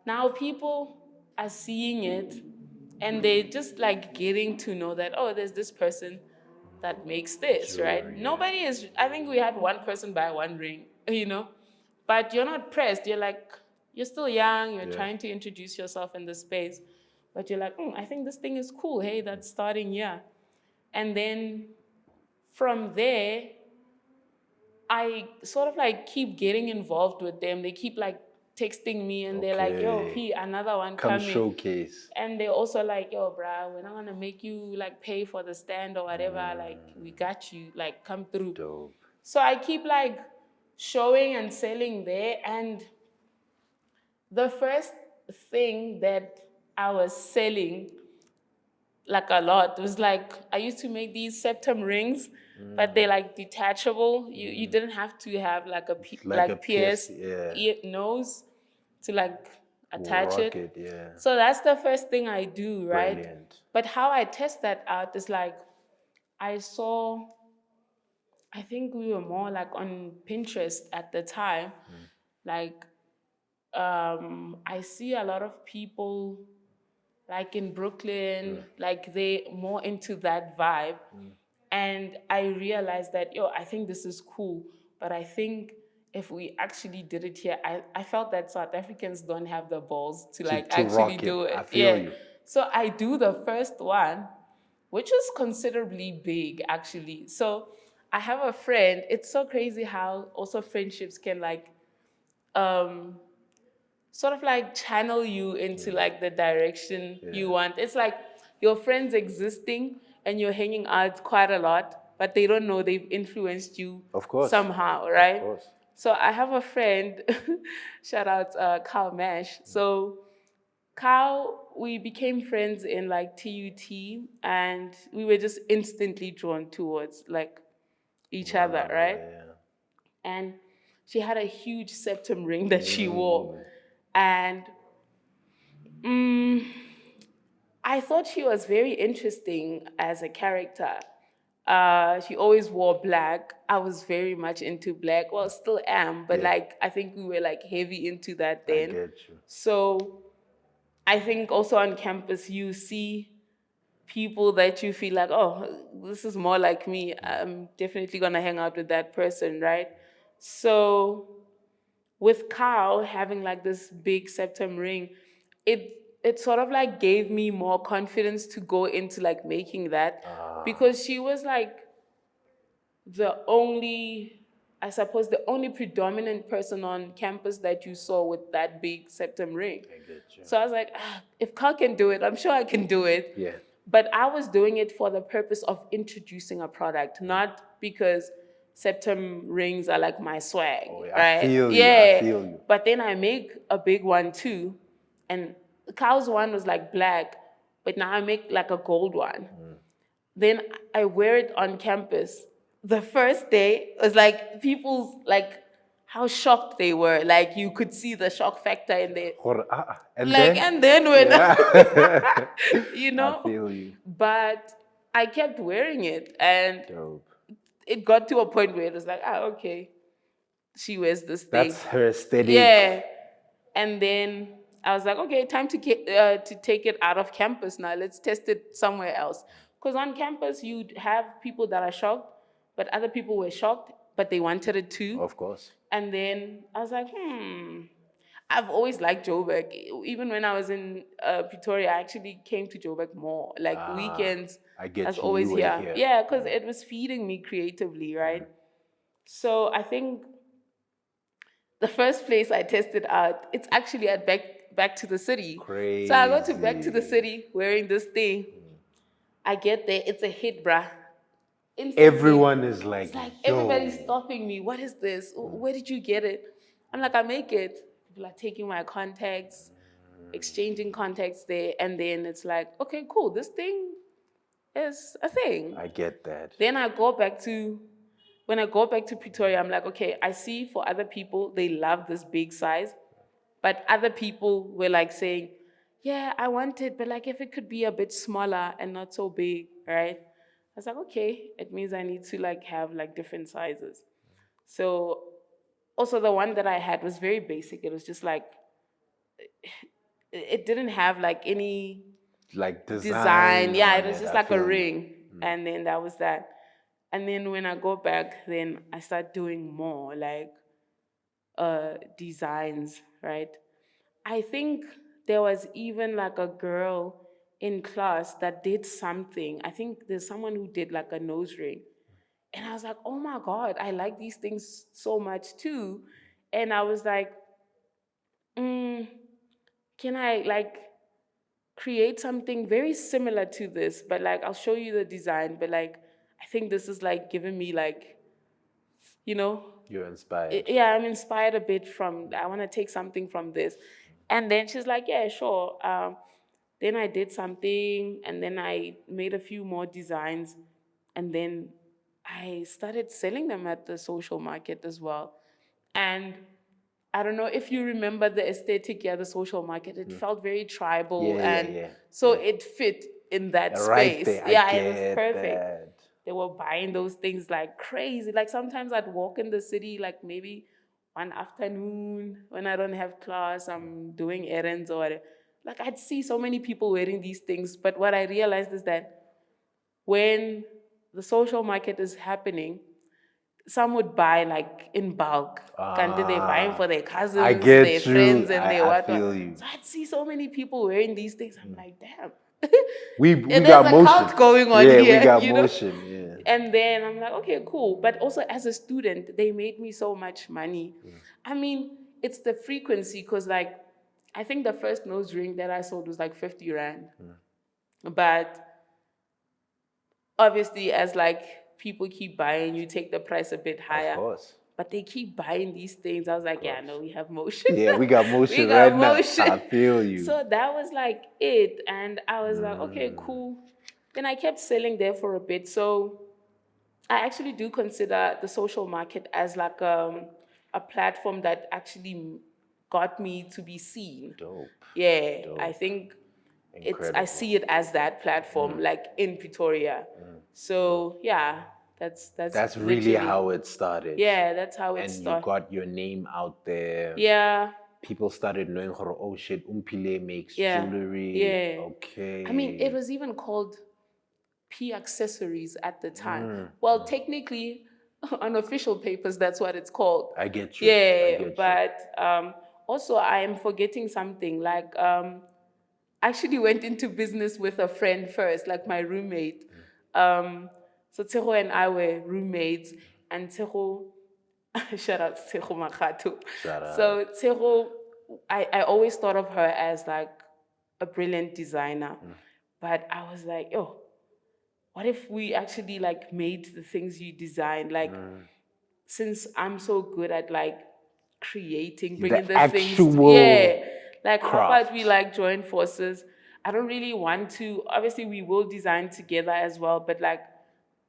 A: now people are seeing it and they're just like getting to know that, oh, there's this person that makes this, right? Nobody is, I think we had one person buy one ring, you know, but you're not pressed. You're like, you're still young, you're trying to introduce yourself in the space, but you're like, I think this thing is cool. Hey, that's starting here. And then from there, I sort of like keep getting involved with them. They keep like texting me and they're like, yo, P, another one coming.
B: Come showcase.
A: And they're also like, yo, bruh, we're not gonna make you like pay for the stand or whatever. Like, we got you, like, come through.
B: Dope.
A: So I keep like showing and selling there. And the first thing that I was selling like a lot was like, I used to make these septum rings, but they're like detachable. You didn't have to have like a pierced nose to like attach it. So that's the first thing I do, right?
B: Brilliant.
A: But how I test that out is like, I think we were more like on Pinterest at the time. Like, I see a lot of people like in Brooklyn, like they're more into that vibe. And I realized that, I think this is cool, but I think if we actually did it here, I felt that South Africans don't have the balls to actually do it.
B: I feel you.
A: So I do the first one, which was considerably big, actually. So I have a friend. It's so crazy how also friendships can like, sort of like channel you into like the direction you want. It's like your friends existing and you're hanging out quite a lot, but they don't know they've influenced you somehow, right? Of course. So I have a friend, shout out Carl Mash. So Carl, we became friends in like TUT and we were just instantly drawn towards like each other, right? And she had a huge septum ring that she wore. And I thought she was very interesting as a character. She always wore black. I was very much into black. Well, still am, but like I think we were like heavy into that then.
B: I get you.
A: So I think also on campus you see people that you feel like, oh, this is more like me. I'm definitely gonna hang out with that person, right? So with Carl having like this big septum ring, it sort of like gave me more confidence to go into like making that, because she was like the only, I suppose, the only predominant person on campus that you saw with that big septum ring.
B: I get you.
A: So I was like, if Carl can do it, I'm sure I can do it.
B: Yeah.
A: But I was doing it for the purpose of introducing a product, not because septum rings are like my swag,
B: Oh,
A: right?
B: I feel you.
A: Yeah.
B: I feel you.
A: But then I make a big one too, and Carl's one was like black, but now I make like a gold one. Then I wear it on campus. The first day was like people's like how shocked they were. Like you could see the shock factor in there.
B: And
A: Like
B: then?
A: and then when you
B: I
A: know.
B: feel you.
A: But I kept wearing it, and
B: Dope.
A: it got to a point where it was like, okay, she wears this thing.
B: That's her aesthetic.
A: Yeah. And then I was like, okay, time to take it out of campus now. Let's test it somewhere else. Because on campus, you'd have people that are shocked, but other people were shocked, but they wanted it too.
B: Of course.
A: And then I was like, I've always liked Joburg. Even when I was in Pretoria, I actually came to Joburg more. Like weekends,
B: I get
A: I was
B: you.
A: always
B: You were
A: here.
B: here.
A: Yeah, because it was feeding me creatively, right? So I think the first place I tested out, it's actually at back to the city.
B: Crazy.
A: So I go to back to the city wearing this thing. I get there, it's a hit, bruh. Instantly,
B: Everyone is like,
A: it's like
B: yo.
A: everybody's stopping me. What is this? Where did you get it? I'm like, I make it. People are taking my contacts, exchanging contacts there, and then it's like, okay, cool. This thing is a thing.
B: I get that.
A: Then when I go back to Pretoria, I'm like, okay, I see for other people, they love this big size, but other people were like saying, yeah, I want it, but like if it could be a bit smaller and not so big, right? I was like, okay, it means I need to like have like different sizes. So also the one that I had was very basic. It was just like, it didn't have like any
B: like
A: design. Yeah,
B: on
A: it was just
B: I
A: like a
B: feel you.
A: ring. And then that was that. And then when I go back, then I start doing more like designs, right? I think there was even like a girl in class that did something. I think there's someone who did like a nose ring. And I was like, oh my God, I like these things so much too. And I was like, can I like create something very similar to this, but like I'll show you the design, but like I think this is like giving me like, you know.
B: You're inspired.
A: Yeah, I'm inspired a bit from, I want to take something from this. And then she's like, yeah, sure. Then I did something, and then I made a few more designs, and then I started selling them at the social market as well. And I don't know if you remember the aesthetic, the social market. It felt very tribal, so it fit in that
B: Right
A: space.
B: there.
A: It was perfect.
B: That.
A: They were buying those things like crazy. Like sometimes I'd walk in the city, like maybe one afternoon when I don't have class, I'm doing errands or whatever. Like I'd see so many people wearing these things. But what I realized is that when the social market is happening, some would buy like in bulk. They're buying for their cousins, their friends, and their whatnot.
B: I feel you.
A: So I'd see so many people wearing these things. I'm like, damn.
B: We
A: there's
B: got
A: a
B: motion
A: cult going on here.
B: We got
A: you
B: motion.
A: know?
B: Yeah.
A: And then I'm like, okay, cool. But also as a student, they made me so much money. I mean, it's the frequency, because like, I think the first nose ring that I sold was like 50 Rand. But obviously, as like people keep buying, you take the price a bit higher.
B: Of course.
A: But they keep buying these things. I was like, yeah, no, we have motion.
B: Yeah, we got motion right now. I feel you.
A: So that was like it. And I was like, okay, cool. Then I kept selling there for a bit. So I actually do consider the social market as like a platform that actually got me to be seen.
B: Dope.
A: Yeah,
B: Dope.
A: I think I
B: Incredible.
A: see it as that platform, like in Pretoria. So yeah, that's
B: That's really
A: literally
B: how it started.
A: Yeah, that's how it
B: And you
A: started.
B: got your name out there.
A: Yeah,
B: People started knowing, oh shit, Omphile makes
A: yeah,
B: jewelry.
A: yeah.
B: Okay.
A: I mean, it was even called P accessories at the time.
B: Mm,
A: Well, technically, on official papers, that's what it's called.
B: I get you. I
A: Yeah,
B: get you.
A: but also I am forgetting something. Like, I actually went into business with a friend first, like my roommate. So Tseho and I were roommates, and Tseho, shout out to Tseho Makato.
B: Shout out.
A: So Tseho, I always thought of her as like a brilliant designer, but I was like, oh, what if we actually like made the things you design? Like, since I'm so good at like creating, bringing the things,
B: actual
A: yeah, like how
B: craft.
A: about we like join forces? I don't really want to. Obviously, we will design together as well, but like,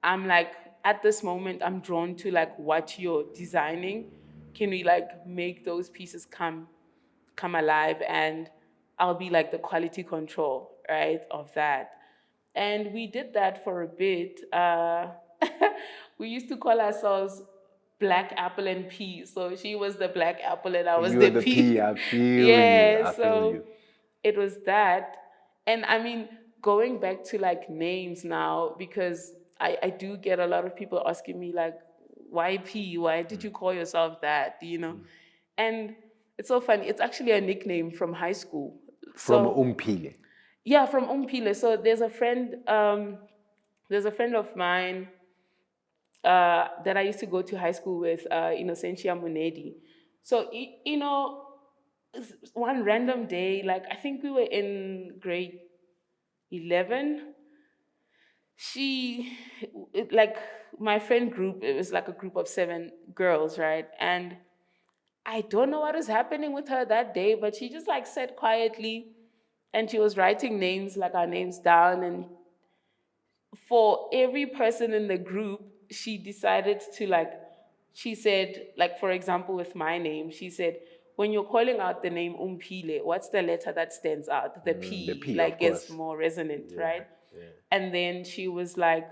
A: I'm like at this moment, I'm drawn to like what you're designing. Can we like make those pieces come alive, and I'll be like the quality control, right, of that. And we did that for a bit. We used to call ourselves Black Apple and Pea. So she was the Black Apple and I was
B: You
A: the
B: were the
A: pea.
B: pea. I feel
A: Yeah,
B: you. I feel
A: so
B: you.
A: it was that. And I mean, going back to like names now, because I do get a lot of people asking me like, why P? Why did you call yourself that? You know? And it's so funny. It's actually a nickname from high school.
B: From
A: So,
B: Omphile.
A: yeah, from Omphile. So there's a friend of mine that I used to go to high school with, Innocentia Munedi. So, one random day, like I think we were in grade 11. Like my friend group, it was like a group of 7 girls, right? And I don't know what was happening with her that day, but she just like sat quietly and she was writing names, like our names down. And for every person in the group, she decided to like, she said, like, for example, with my name, she said, when you're calling out the name Omphile, what's the letter that stands out? The P,
B: the P,
A: like,
B: of course.
A: is more resonant, right?
B: Yeah.
A: And then she was like,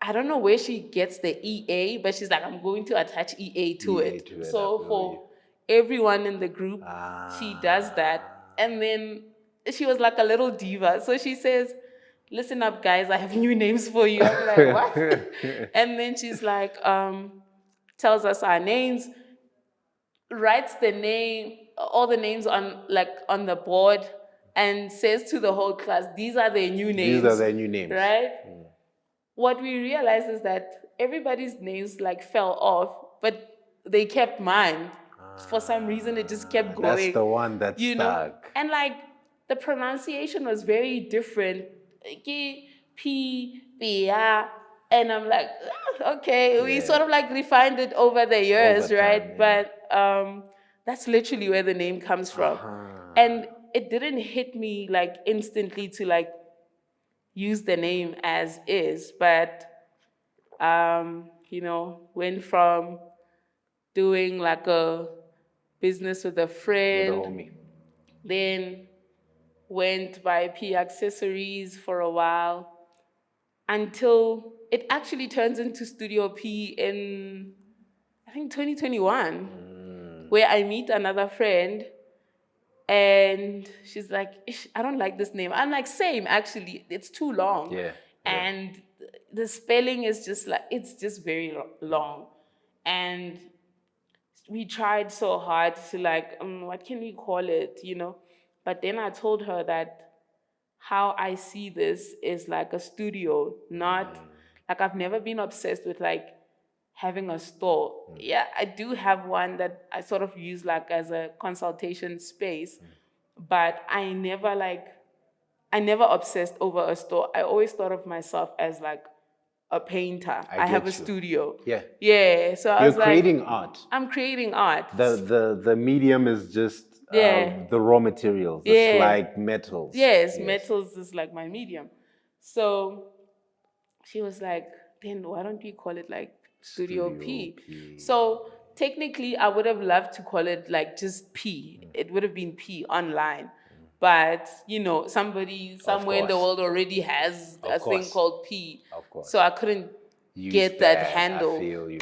A: I don't know where she gets the EA, but she's like, I'm going to attach EA to
B: EA
A: it.
B: to it, I
A: So
B: feel
A: for
B: you.
A: everyone in the group, she does that. And then she was like a little diva. So she says, listen up, guys, I have new names for you. I'm like, what? And then she's like, tells us our names, writes the name, all the names on the board, and says to the whole class, these are their new names.
B: These are their new names.
A: Right? What we realized is that everybody's names like fell off, but they kept mine. For some reason, it just kept going.
B: That's the one that stuck.
A: And like the pronunciation was very different. P, Pea, and I'm like, okay. We sort of like refined it over the years,
B: Over time,
A: right?
B: yeah.
A: But that's literally where the name comes from. And it didn't hit me like instantly to like use the name as is, but went from doing like a business with a friend,
B: With a homie.
A: then went by P accessories for a while until it actually turns into Studio P in, I think, 2021, where I meet another friend and she's like, I don't like this name. I'm like, same, actually, it's too long.
B: Yeah.
A: And the spelling is just like, it's just very long. And we tried so hard to like, what can we call it, But then I told her that how I see this is like a studio, not, like I've never been obsessed with like having a store. Yeah, I do have one that I sort of use like as a consultation space, but I never obsessed over a store. I always thought of myself as like a painter. I have a studio.
B: Yeah.
A: Yeah. So I was like,
B: creating art.
A: I'm creating art.
B: The medium is just
A: Yeah.
B: the raw materials.
A: Yeah.
B: It's like metals.
A: Yes, metals is like my medium. So she was like, then why don't we call it like Studio P? So technically, I would have loved to call it like just P. It would have been P online. But, you know, somebody somewhere in the
B: course.
A: world already has
B: Of
A: a thing
B: course.
A: called P.
B: Of course.
A: So I couldn't
B: Use
A: get that
B: I
A: handle.
B: feel you.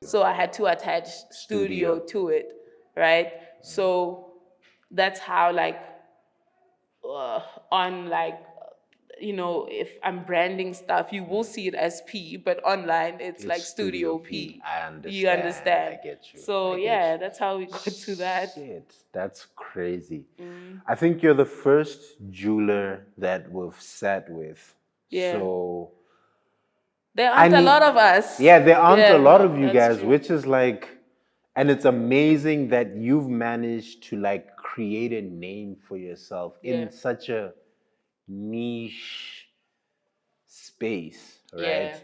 A: So I had to attach studio to it, right? So that's how like on like you know, if I'm branding stuff, you will see it as P, but online it's like Studio P.
B: I understand.
A: You understand?
B: I get you.
A: So
B: I get
A: yeah,
B: you.
A: that's how we got to that.
B: Shit, that's crazy. I think you're the first jeweler that we've sat with.
A: Yeah.
B: So
A: There aren't a
B: mean,
A: lot of us.
B: yeah, there aren't
A: Yeah,
B: a lot
A: no,
B: of you
A: that's
B: guys,
A: true.
B: which is like, and it's amazing that you've managed to like create a name for yourself
A: Yeah.
B: in such a niche space, right?
A: Yeah.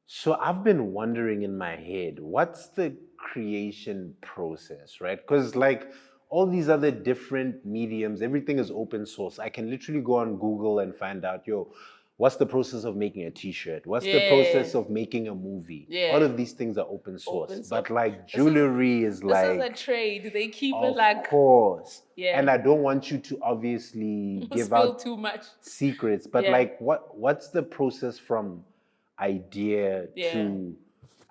B: So I've been wondering in my head, what's the creation process, right? Because like all these other different mediums, everything is open source. I can literally go on Google and find out, what's the process of making a t-shirt? What's the process of making a movie?
A: Yeah.
B: All of these things are open source.
A: Open source.
B: But like jewelry is like...
A: This is a trade. They keep it
B: Of
A: like...
B: course.
A: Yeah.
B: And I don't want you to obviously give
A: spill
B: out
A: too much
B: secrets, but like what's the process from idea to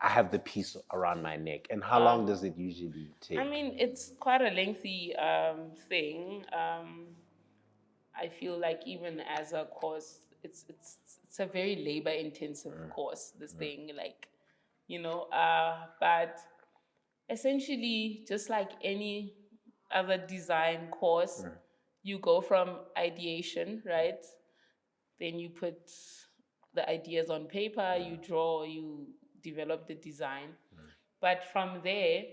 B: I have the piece around my neck, and how long does it usually take?
A: I mean, it's quite a lengthy thing. I feel like even as a course, it's a very labor intensive course, this thing, like, you know, but essentially just like any other design course, you go from ideation, right? Then you put the ideas on paper, you draw, you develop the design. But from there...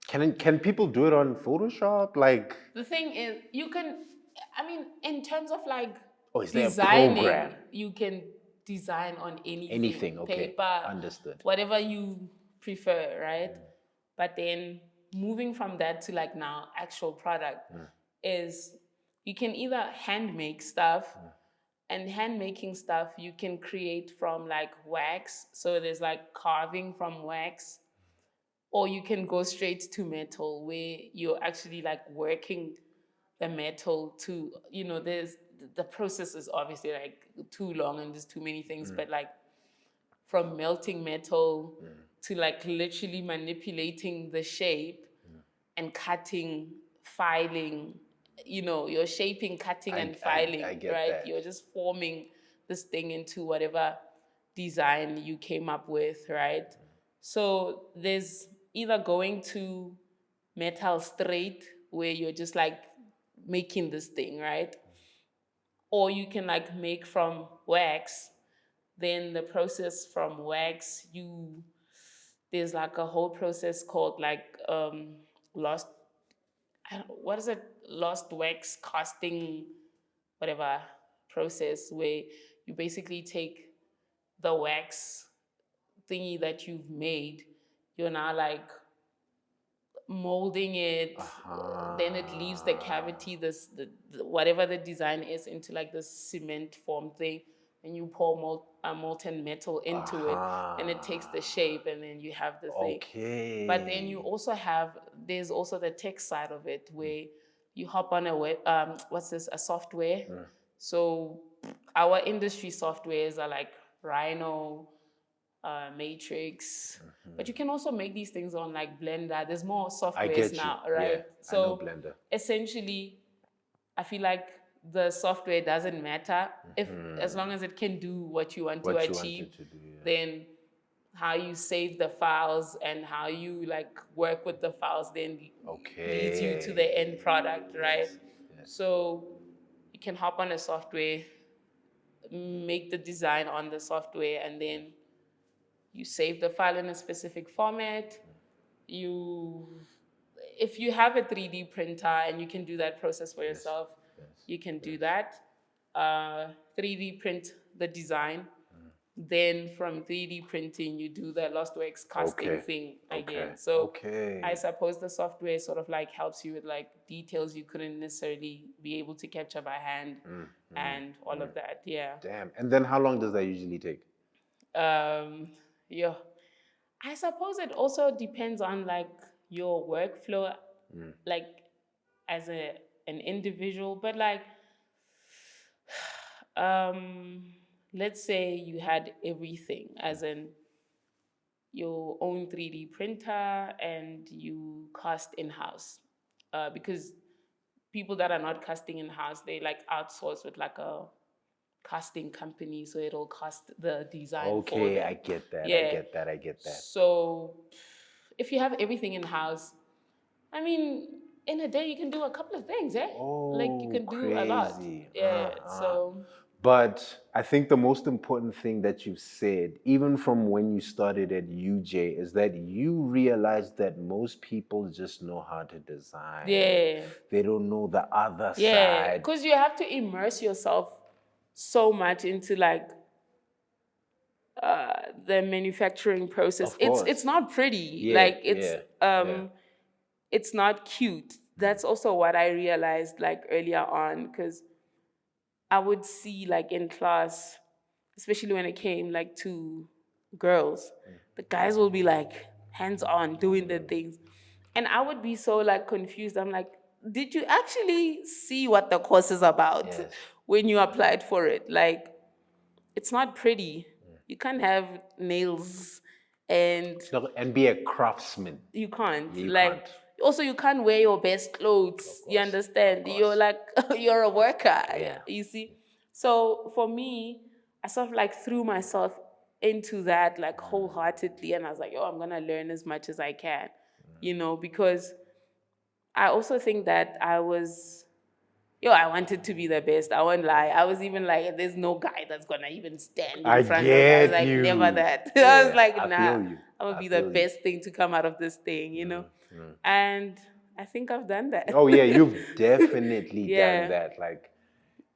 B: Can people do it on Photoshop? Like...
A: The thing is, you can, I mean, in terms of like
B: is there a
A: designing,
B: program?
A: you can design on anything.
B: Anything, okay.
A: Paper,
B: Understood.
A: whatever you prefer, right? But then moving from that to like now actual product is you can either hand make stuff, and hand making stuff you can create from like wax. So there's like carving from wax, or you can go straight to metal where you're actually like working the metal to, you know, the process is obviously like too long and there's too many things, but like from melting metal to like literally manipulating the shape and cutting, filing, you know, you're shaping, cutting, and filing,
B: I get
A: right?
B: that.
A: You're just forming this thing into whatever design you came up with, right? So there's either going to metal straight, where you're just like making this thing, right? Or you can like make from wax. Then the process from wax, there's like a whole process called like lost wax casting, whatever process, where you basically take the wax thingy that you've made, you're now like molding it, then it leaves the cavity, the whatever the design is, into like this cement form thing, and you pour molten metal into it, and it takes the shape, and then you have the thing.
B: Okay.
A: But then you also there's also the tech side of it, where you hop on a software. So our industry softwares are like Rhino, Matrix, but you can also make these things on like Blender. There's more softwares now, right?
B: Yeah,
A: so
B: I know Blender.
A: Essentially, I feel like the software doesn't matter as long as it can do what you want to achieve. Then how you save the files and how you like work with the files then leads you to the end product, right? Yes. So you can hop on a software, make the design on the software, and then you save the file in a specific format. If you have a 3D printer and you can do that process for yourself, you can do that. 3D print the design. Then from 3D printing, you do the lost works casting thing again. So I suppose the software sort of like helps you with like details you couldn't necessarily be able to capture by hand and all of that. Yeah.
B: Damn. And then how long does that usually take?
A: Yeah. I suppose it also depends on like your workflow, like as an individual, but like let's say you had everything, as in your own 3D printer and you cast in-house. Because people that are not casting in-house, they like outsource with like a casting company, so it'll cast the design for them.
B: I get that.
A: Yeah.
B: I get that.
A: So if you have everything in-house, I mean, in a day you can do a couple of things, eh? Like you can do a lot. Yeah. So
B: but I think the most important thing that you've said, even from when you started at UJ, is that you realized that most people just know how to design.
A: yeah.
B: They don't know the other
A: Yeah.
B: side.
A: Because you have to immerse yourself so much into like the manufacturing process.
B: Of course.
A: It's not pretty.
B: Yeah,
A: Like it's not cute. That's also what I realized like earlier on, because I would see like in class, especially when it came like to girls, the guys will be like hands on doing the things. And I would be so like confused. I'm like, did you actually see what the course is about when you applied for it? Like, it's not pretty. You can't have nails and
B: be a craftsman.
A: you can't.
B: You
A: like
B: can't.
A: Also, you can't wear your best clothes. You understand? You're like, you're a worker.
B: Yeah.
A: You see? So for me, I sort of like threw myself into that like wholeheartedly. And I was like, oh, I'm going to learn as much as I can, because I also think that I wanted to be the best. I won't lie. I was even like, there's no guy that's going to even stand in front of me. I was like, never that. I was like, nah, I'm going to be the best thing to come out of this thing, And I think I've done that.
B: Oh, yeah, you've definitely done that. Like,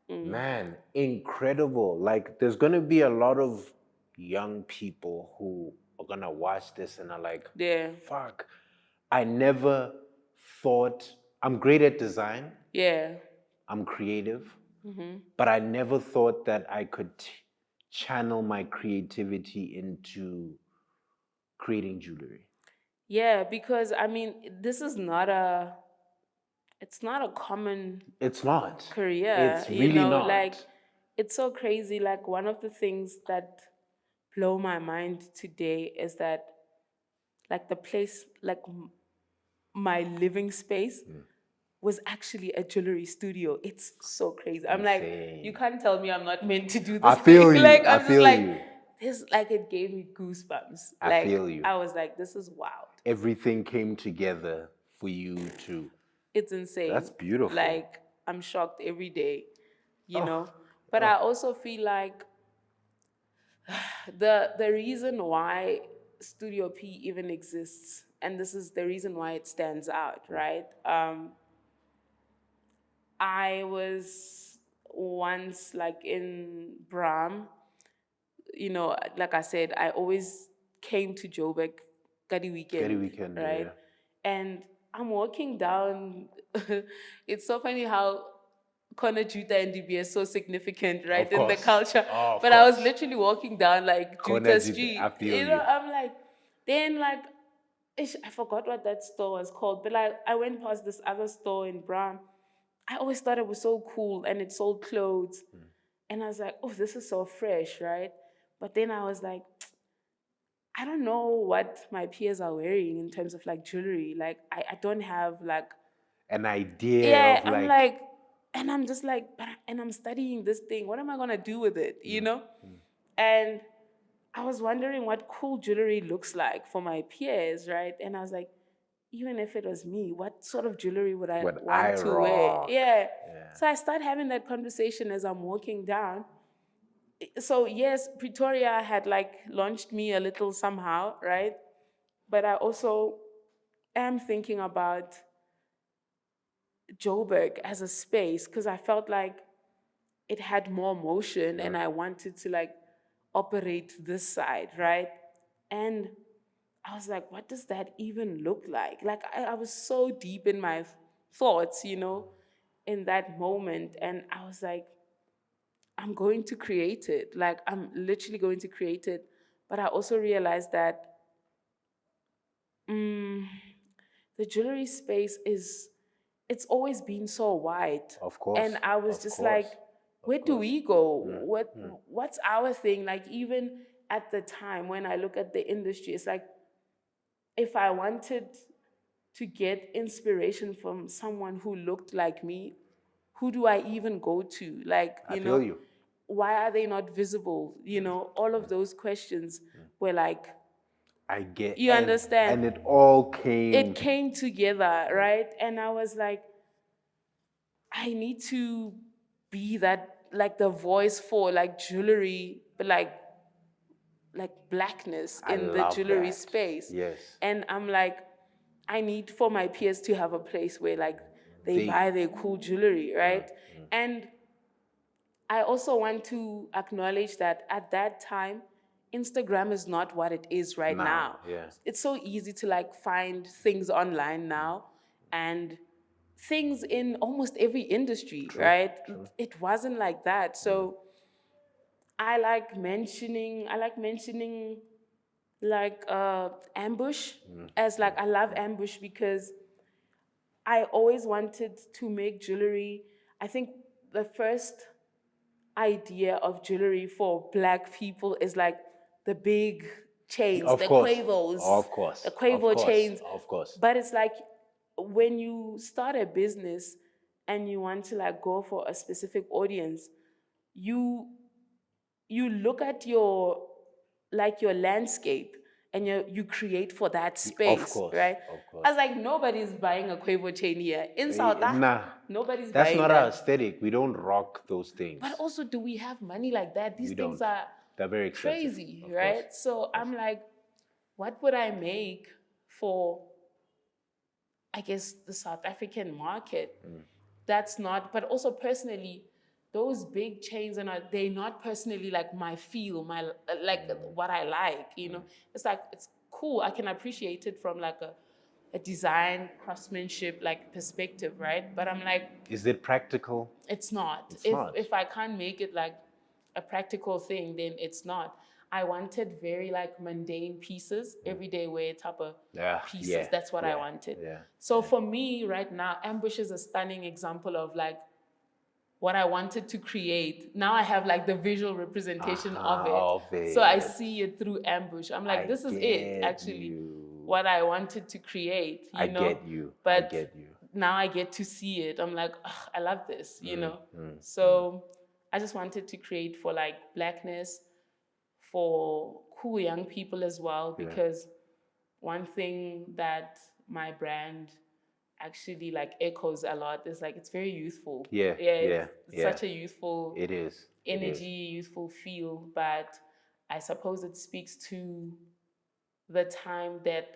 B: man, incredible. Like, there's going to be a lot of young people who are going to watch this and are like, fuck, I never thought, I'm great at design.
A: Yeah.
B: I'm creative, but I never thought that I could channel my creativity into creating jewelry.
A: Yeah, because I mean, this is not it's not a common career.
B: It's really not.
A: Like, it's so crazy. Like, one of the things that blow my mind today is that like the place, like my living space was actually a jewelry studio. It's so crazy. I'm like, you can't tell me I'm not meant to do this.
B: I feel you.
A: Like,
B: I'm just like,
A: this, like, it gave me goosebumps.
B: I feel you.
A: I was like, this is wild.
B: Everything came together for you to.
A: It's insane.
B: That's beautiful.
A: Like, I'm shocked every day, But I also feel like the reason why Studio P even exists, and this is the reason why it stands out, right? I was once like in Bram, like I said, I always came to Joburg Kadi weekend, right? Yeah. And I'm walking down. It's so funny how Kona Juta and DB is so significant, right, in the culture. But I was literally walking down like Juta Street.
B: I feel you.
A: I'm like, then like, I forgot what that store was called, but like I went past this other store in Bram. I always thought it was so cool and it sold clothes. And I was like, oh, this is so fresh, right? But then I was like, I don't know what my peers are wearing in terms of like jewelry. Like, I don't have like
B: an idea.
A: Yeah, of I'm like, and I'm just like, and I'm studying this thing. What am I gonna do with it? And I was wondering what cool jewelry looks like for my peers, right? And I was like, even if it was me, what sort of jewelry would I want to wear? Yeah. So I started having that conversation as I'm walking down. So yes, Pretoria had like launched me a little somehow, right? But I also am thinking about Joburg as a space because I felt like it had more motion and I wanted to like operate this side, right? And I was like, what does that even look like? Like, I was so deep in my thoughts, in that moment. And I was like, I'm going to create it. Like, I'm literally going to create it. But I also realized that the jewelry space it's always been so wide.
B: Of course.
A: And I was
B: of
A: just
B: course,
A: like, where
B: of
A: do
B: course.
A: we go? What's our thing? Like, even at the time when I look at the industry, it's like, if I wanted to get inspiration from someone who looked like me, who do I even go to? Like,
B: I feel you.
A: why are they not visible? All of those questions were like,
B: I get.
A: you understand?
B: And it all came.
A: It came together, right? And I was like, I need to be that, like the voice for like jewelry, but like blackness
B: I
A: in the
B: love
A: jewelry
B: that.
A: space.
B: Yes.
A: And I'm like, I need for my peers to have a place where like they buy their cool jewelry, right? And I also want to acknowledge that at that time, Instagram is not what it is right now.
B: Yeah.
A: It's so easy to like find things online now and things in almost every industry, right? It wasn't like that. So I like mentioning like ambush as like, I love ambush because I always wanted to make jewelry. I think the first idea of jewelry for Black people is like the big chains,
B: Of
A: the
B: course.
A: Quavos,
B: Of course.
A: the Quavo
B: Of course.
A: chains.
B: Of course.
A: But it's like when you start a business and you want to like go for a specific audience, you look at your landscape and you create for that space,
B: course,
A: right?
B: of course.
A: I was like, nobody's buying a Quavo chain here in South Africa.
B: Nah.
A: Nobody's
B: That's
A: buying
B: not
A: that.
B: our aesthetic. We don't rock those things.
A: But also, do we have money like that? These
B: We
A: things
B: don't.
A: are
B: They're very expensive.
A: crazy,
B: Of
A: right?
B: course.
A: So I'm like, what would I make for, I guess, the South African market? That's not, but also personally, those big chains they're not personally like my feel, my like what I like, It's like, it's cool. I can appreciate it from like a design craftsmanship like perspective, right? But I'm like,
B: Is it practical?
A: it's not.
B: It's not.
A: If I can't make it like a practical thing, then it's not. I wanted very like mundane pieces, everyday wear type of pieces.
B: Yeah,
A: That's what I
B: yeah,
A: wanted.
B: yeah,
A: So for me right now, ambush is a stunning example of like what I wanted to create. Now I have like the visual representation of it. So I see it through ambush. I'm like, this is it, actually, what I wanted to create, you know?
B: Get you.
A: But
B: I get you.
A: now I get to see it. I'm like, ugh, I love this, So I just wanted to create for like Blackness, for cool young people as well, because one thing that my brand actually like echoes a lot is like, it's very youthful. It's such a youthful energy, youthful feel, but I suppose it speaks to the time that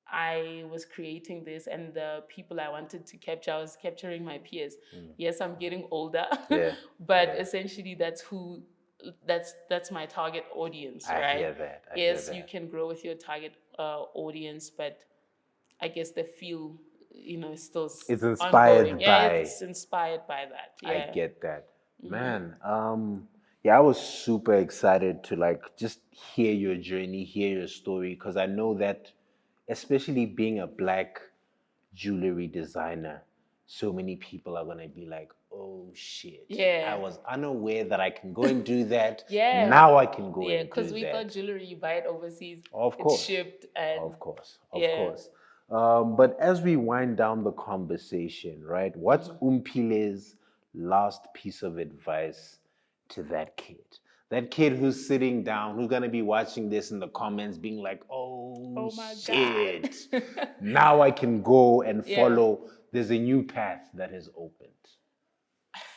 A: I was creating this and the people I wanted to capture. I was capturing my peers. Yes, I'm getting older, but essentially that's my target audience, right?
B: I hear that.
A: Yes, you can grow with your target audience, but I guess the feel, is still
B: it's inspired
A: ongoing.
B: by.
A: It's inspired by that.
B: I get that, man. I was super excited to like just hear your journey, hear your story, because I know that, especially being a Black jewelry designer, so many people are gonna be like, "Oh shit! I was unaware that I can go and do that. Now I can go and do that."
A: Because we thought jewelry, you buy it overseas,
B: of course,
A: it's shipped, and
B: of course. But as we wind down the conversation, right? What's Omphile's last piece of advice to that kid? That kid who's sitting down, who's gonna be watching this in the comments, being like, "Oh
A: my
B: shit!
A: God.
B: Now I can go and follow. There's a new path that has opened."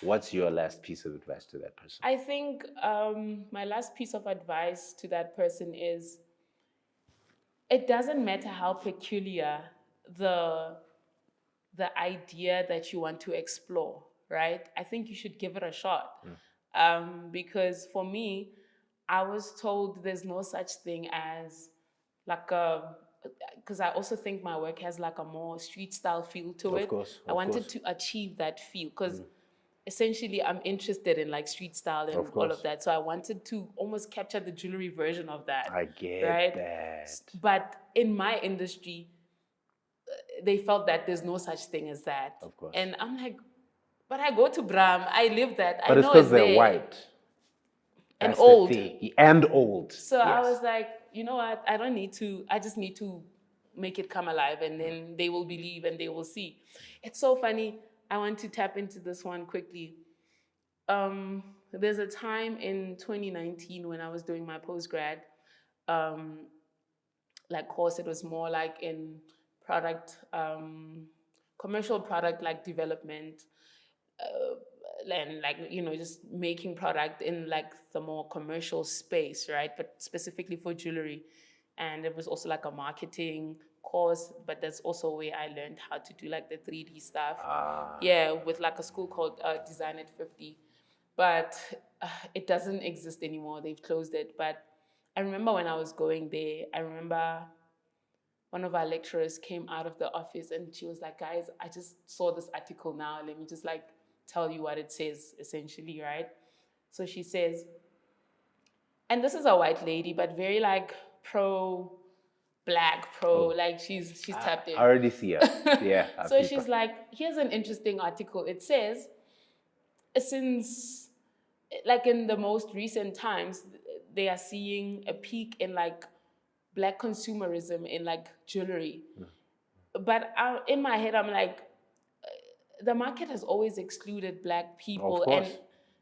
B: What's your last piece of advice to that person?
A: I think my last piece of advice to that person is, it doesn't matter how peculiar the the idea that you want to explore, right? I think you should give it a shot. Because for me, I was told there's no such thing as like a, because I also think my work has like a more street style feel to
B: Of
A: it.
B: course,
A: I
B: of
A: wanted
B: course.
A: to achieve that feel because essentially I'm interested in like street style and
B: Of
A: all
B: course.
A: of that. So I wanted to almost capture the jewelry version of that.
B: I get
A: right?
B: that.
A: But in my industry, they felt that there's no such thing as that.
B: Of course.
A: And I'm like, but I go to Bram, I live that,
B: But
A: I
B: it's
A: know
B: because
A: it's
B: they're
A: there.
B: white.
A: And
B: That's
A: old.
B: the thing. And old.
A: So I
B: Yes.
A: was like, you know what? I don't need to, I just need to make it come alive and then they will believe and they will see. It's so funny. I want to tap into this one quickly. There's a time in 2019 when I was doing my postgrad, like course, it was more like in product, commercial product like development, and like, you know, just making product in like the more commercial space, right? But specifically for jewelry. And it was also like a marketing course, but that's also where I learned how to do like the 3D stuff. Yeah, with like a school called Design at 50. But it doesn't exist anymore. They've closed it. But I remember when I was going there, I remember one of our lecturers came out of the office and she was like, guys, I just saw this article now. Let me just like tell you what it says, essentially, right? So she says, and this is a white lady, but very like pro-black, like she's tapped in.
B: I already see her. Yeah.
A: So she's like, here's an interesting article. It says, since like in the most recent times, they are seeing a peak in like black consumerism in like jewelry. But in my head, I'm like, the market has always excluded black people and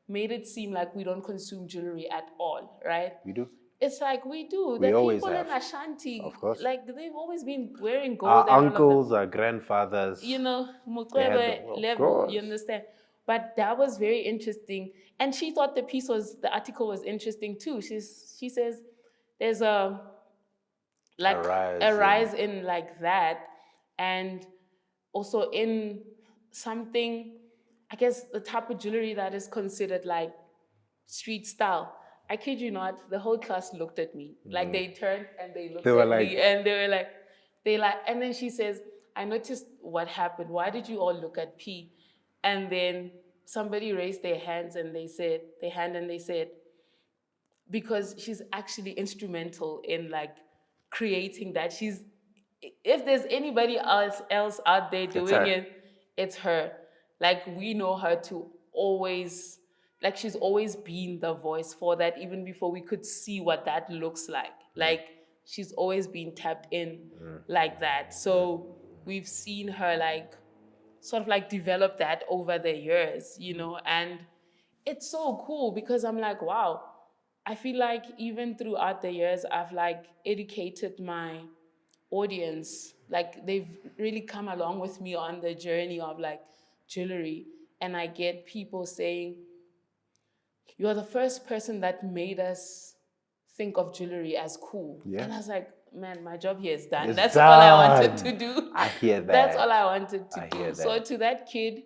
A: made it seem like we don't consume jewelry at all, right?
B: We do.
A: It's like we do.
B: We
A: The
B: always
A: people
B: have.
A: in Ashanti,
B: Of course.
A: like they've always been wearing gold.
B: Our
A: and all of
B: uncles,
A: that.
B: our grandfathers.
A: You know,
B: They had
A: Mukwebe
B: of
A: level,
B: course.
A: you understand? But that was very interesting. And she thought the article was interesting too. She says there's a rise in like that, and also in something, I guess the type of jewelry that is considered like street style. I kid you not, the whole class looked at me. Like they turned and they looked at me and they were like, and then she says, I noticed what happened. Why did you all look at P? And then somebody raised their hands and they said, because she's actually instrumental in like creating that. If there's anybody else out there doing it, it's her. Like we know her to always, like she's always been the voice for that, even before we could see what that looks like. Like she's always been tapped in like that. So we've seen her like sort of like develop that over the years, you know, and it's so cool because I'm like, wow, I feel like even throughout the years, I've like educated my audience. Like they've really come along with me on the journey of like jewelry. And I get people saying, you're the first person that made us think of jewelry as cool. Yeah. And I was like, man, my job here is done. That's all I wanted to do.
B: I hear that.
A: That's all I wanted to do.
B: That.
A: So to that kid,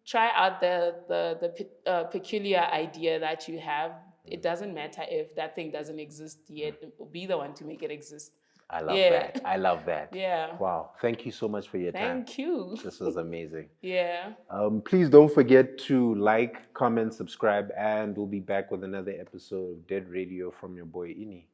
A: try out the peculiar idea that you have. It doesn't matter if that thing doesn't exist yet. Be the one to make it exist.
B: I love that. I love that.
A: Yeah.
B: Wow. Thank you so much for your time.
A: Thank you.
B: This was amazing.
A: Yeah.
B: Please don't forget to like, comment, subscribe, and we'll be back with another episode of Dead Radio from your boy Ini.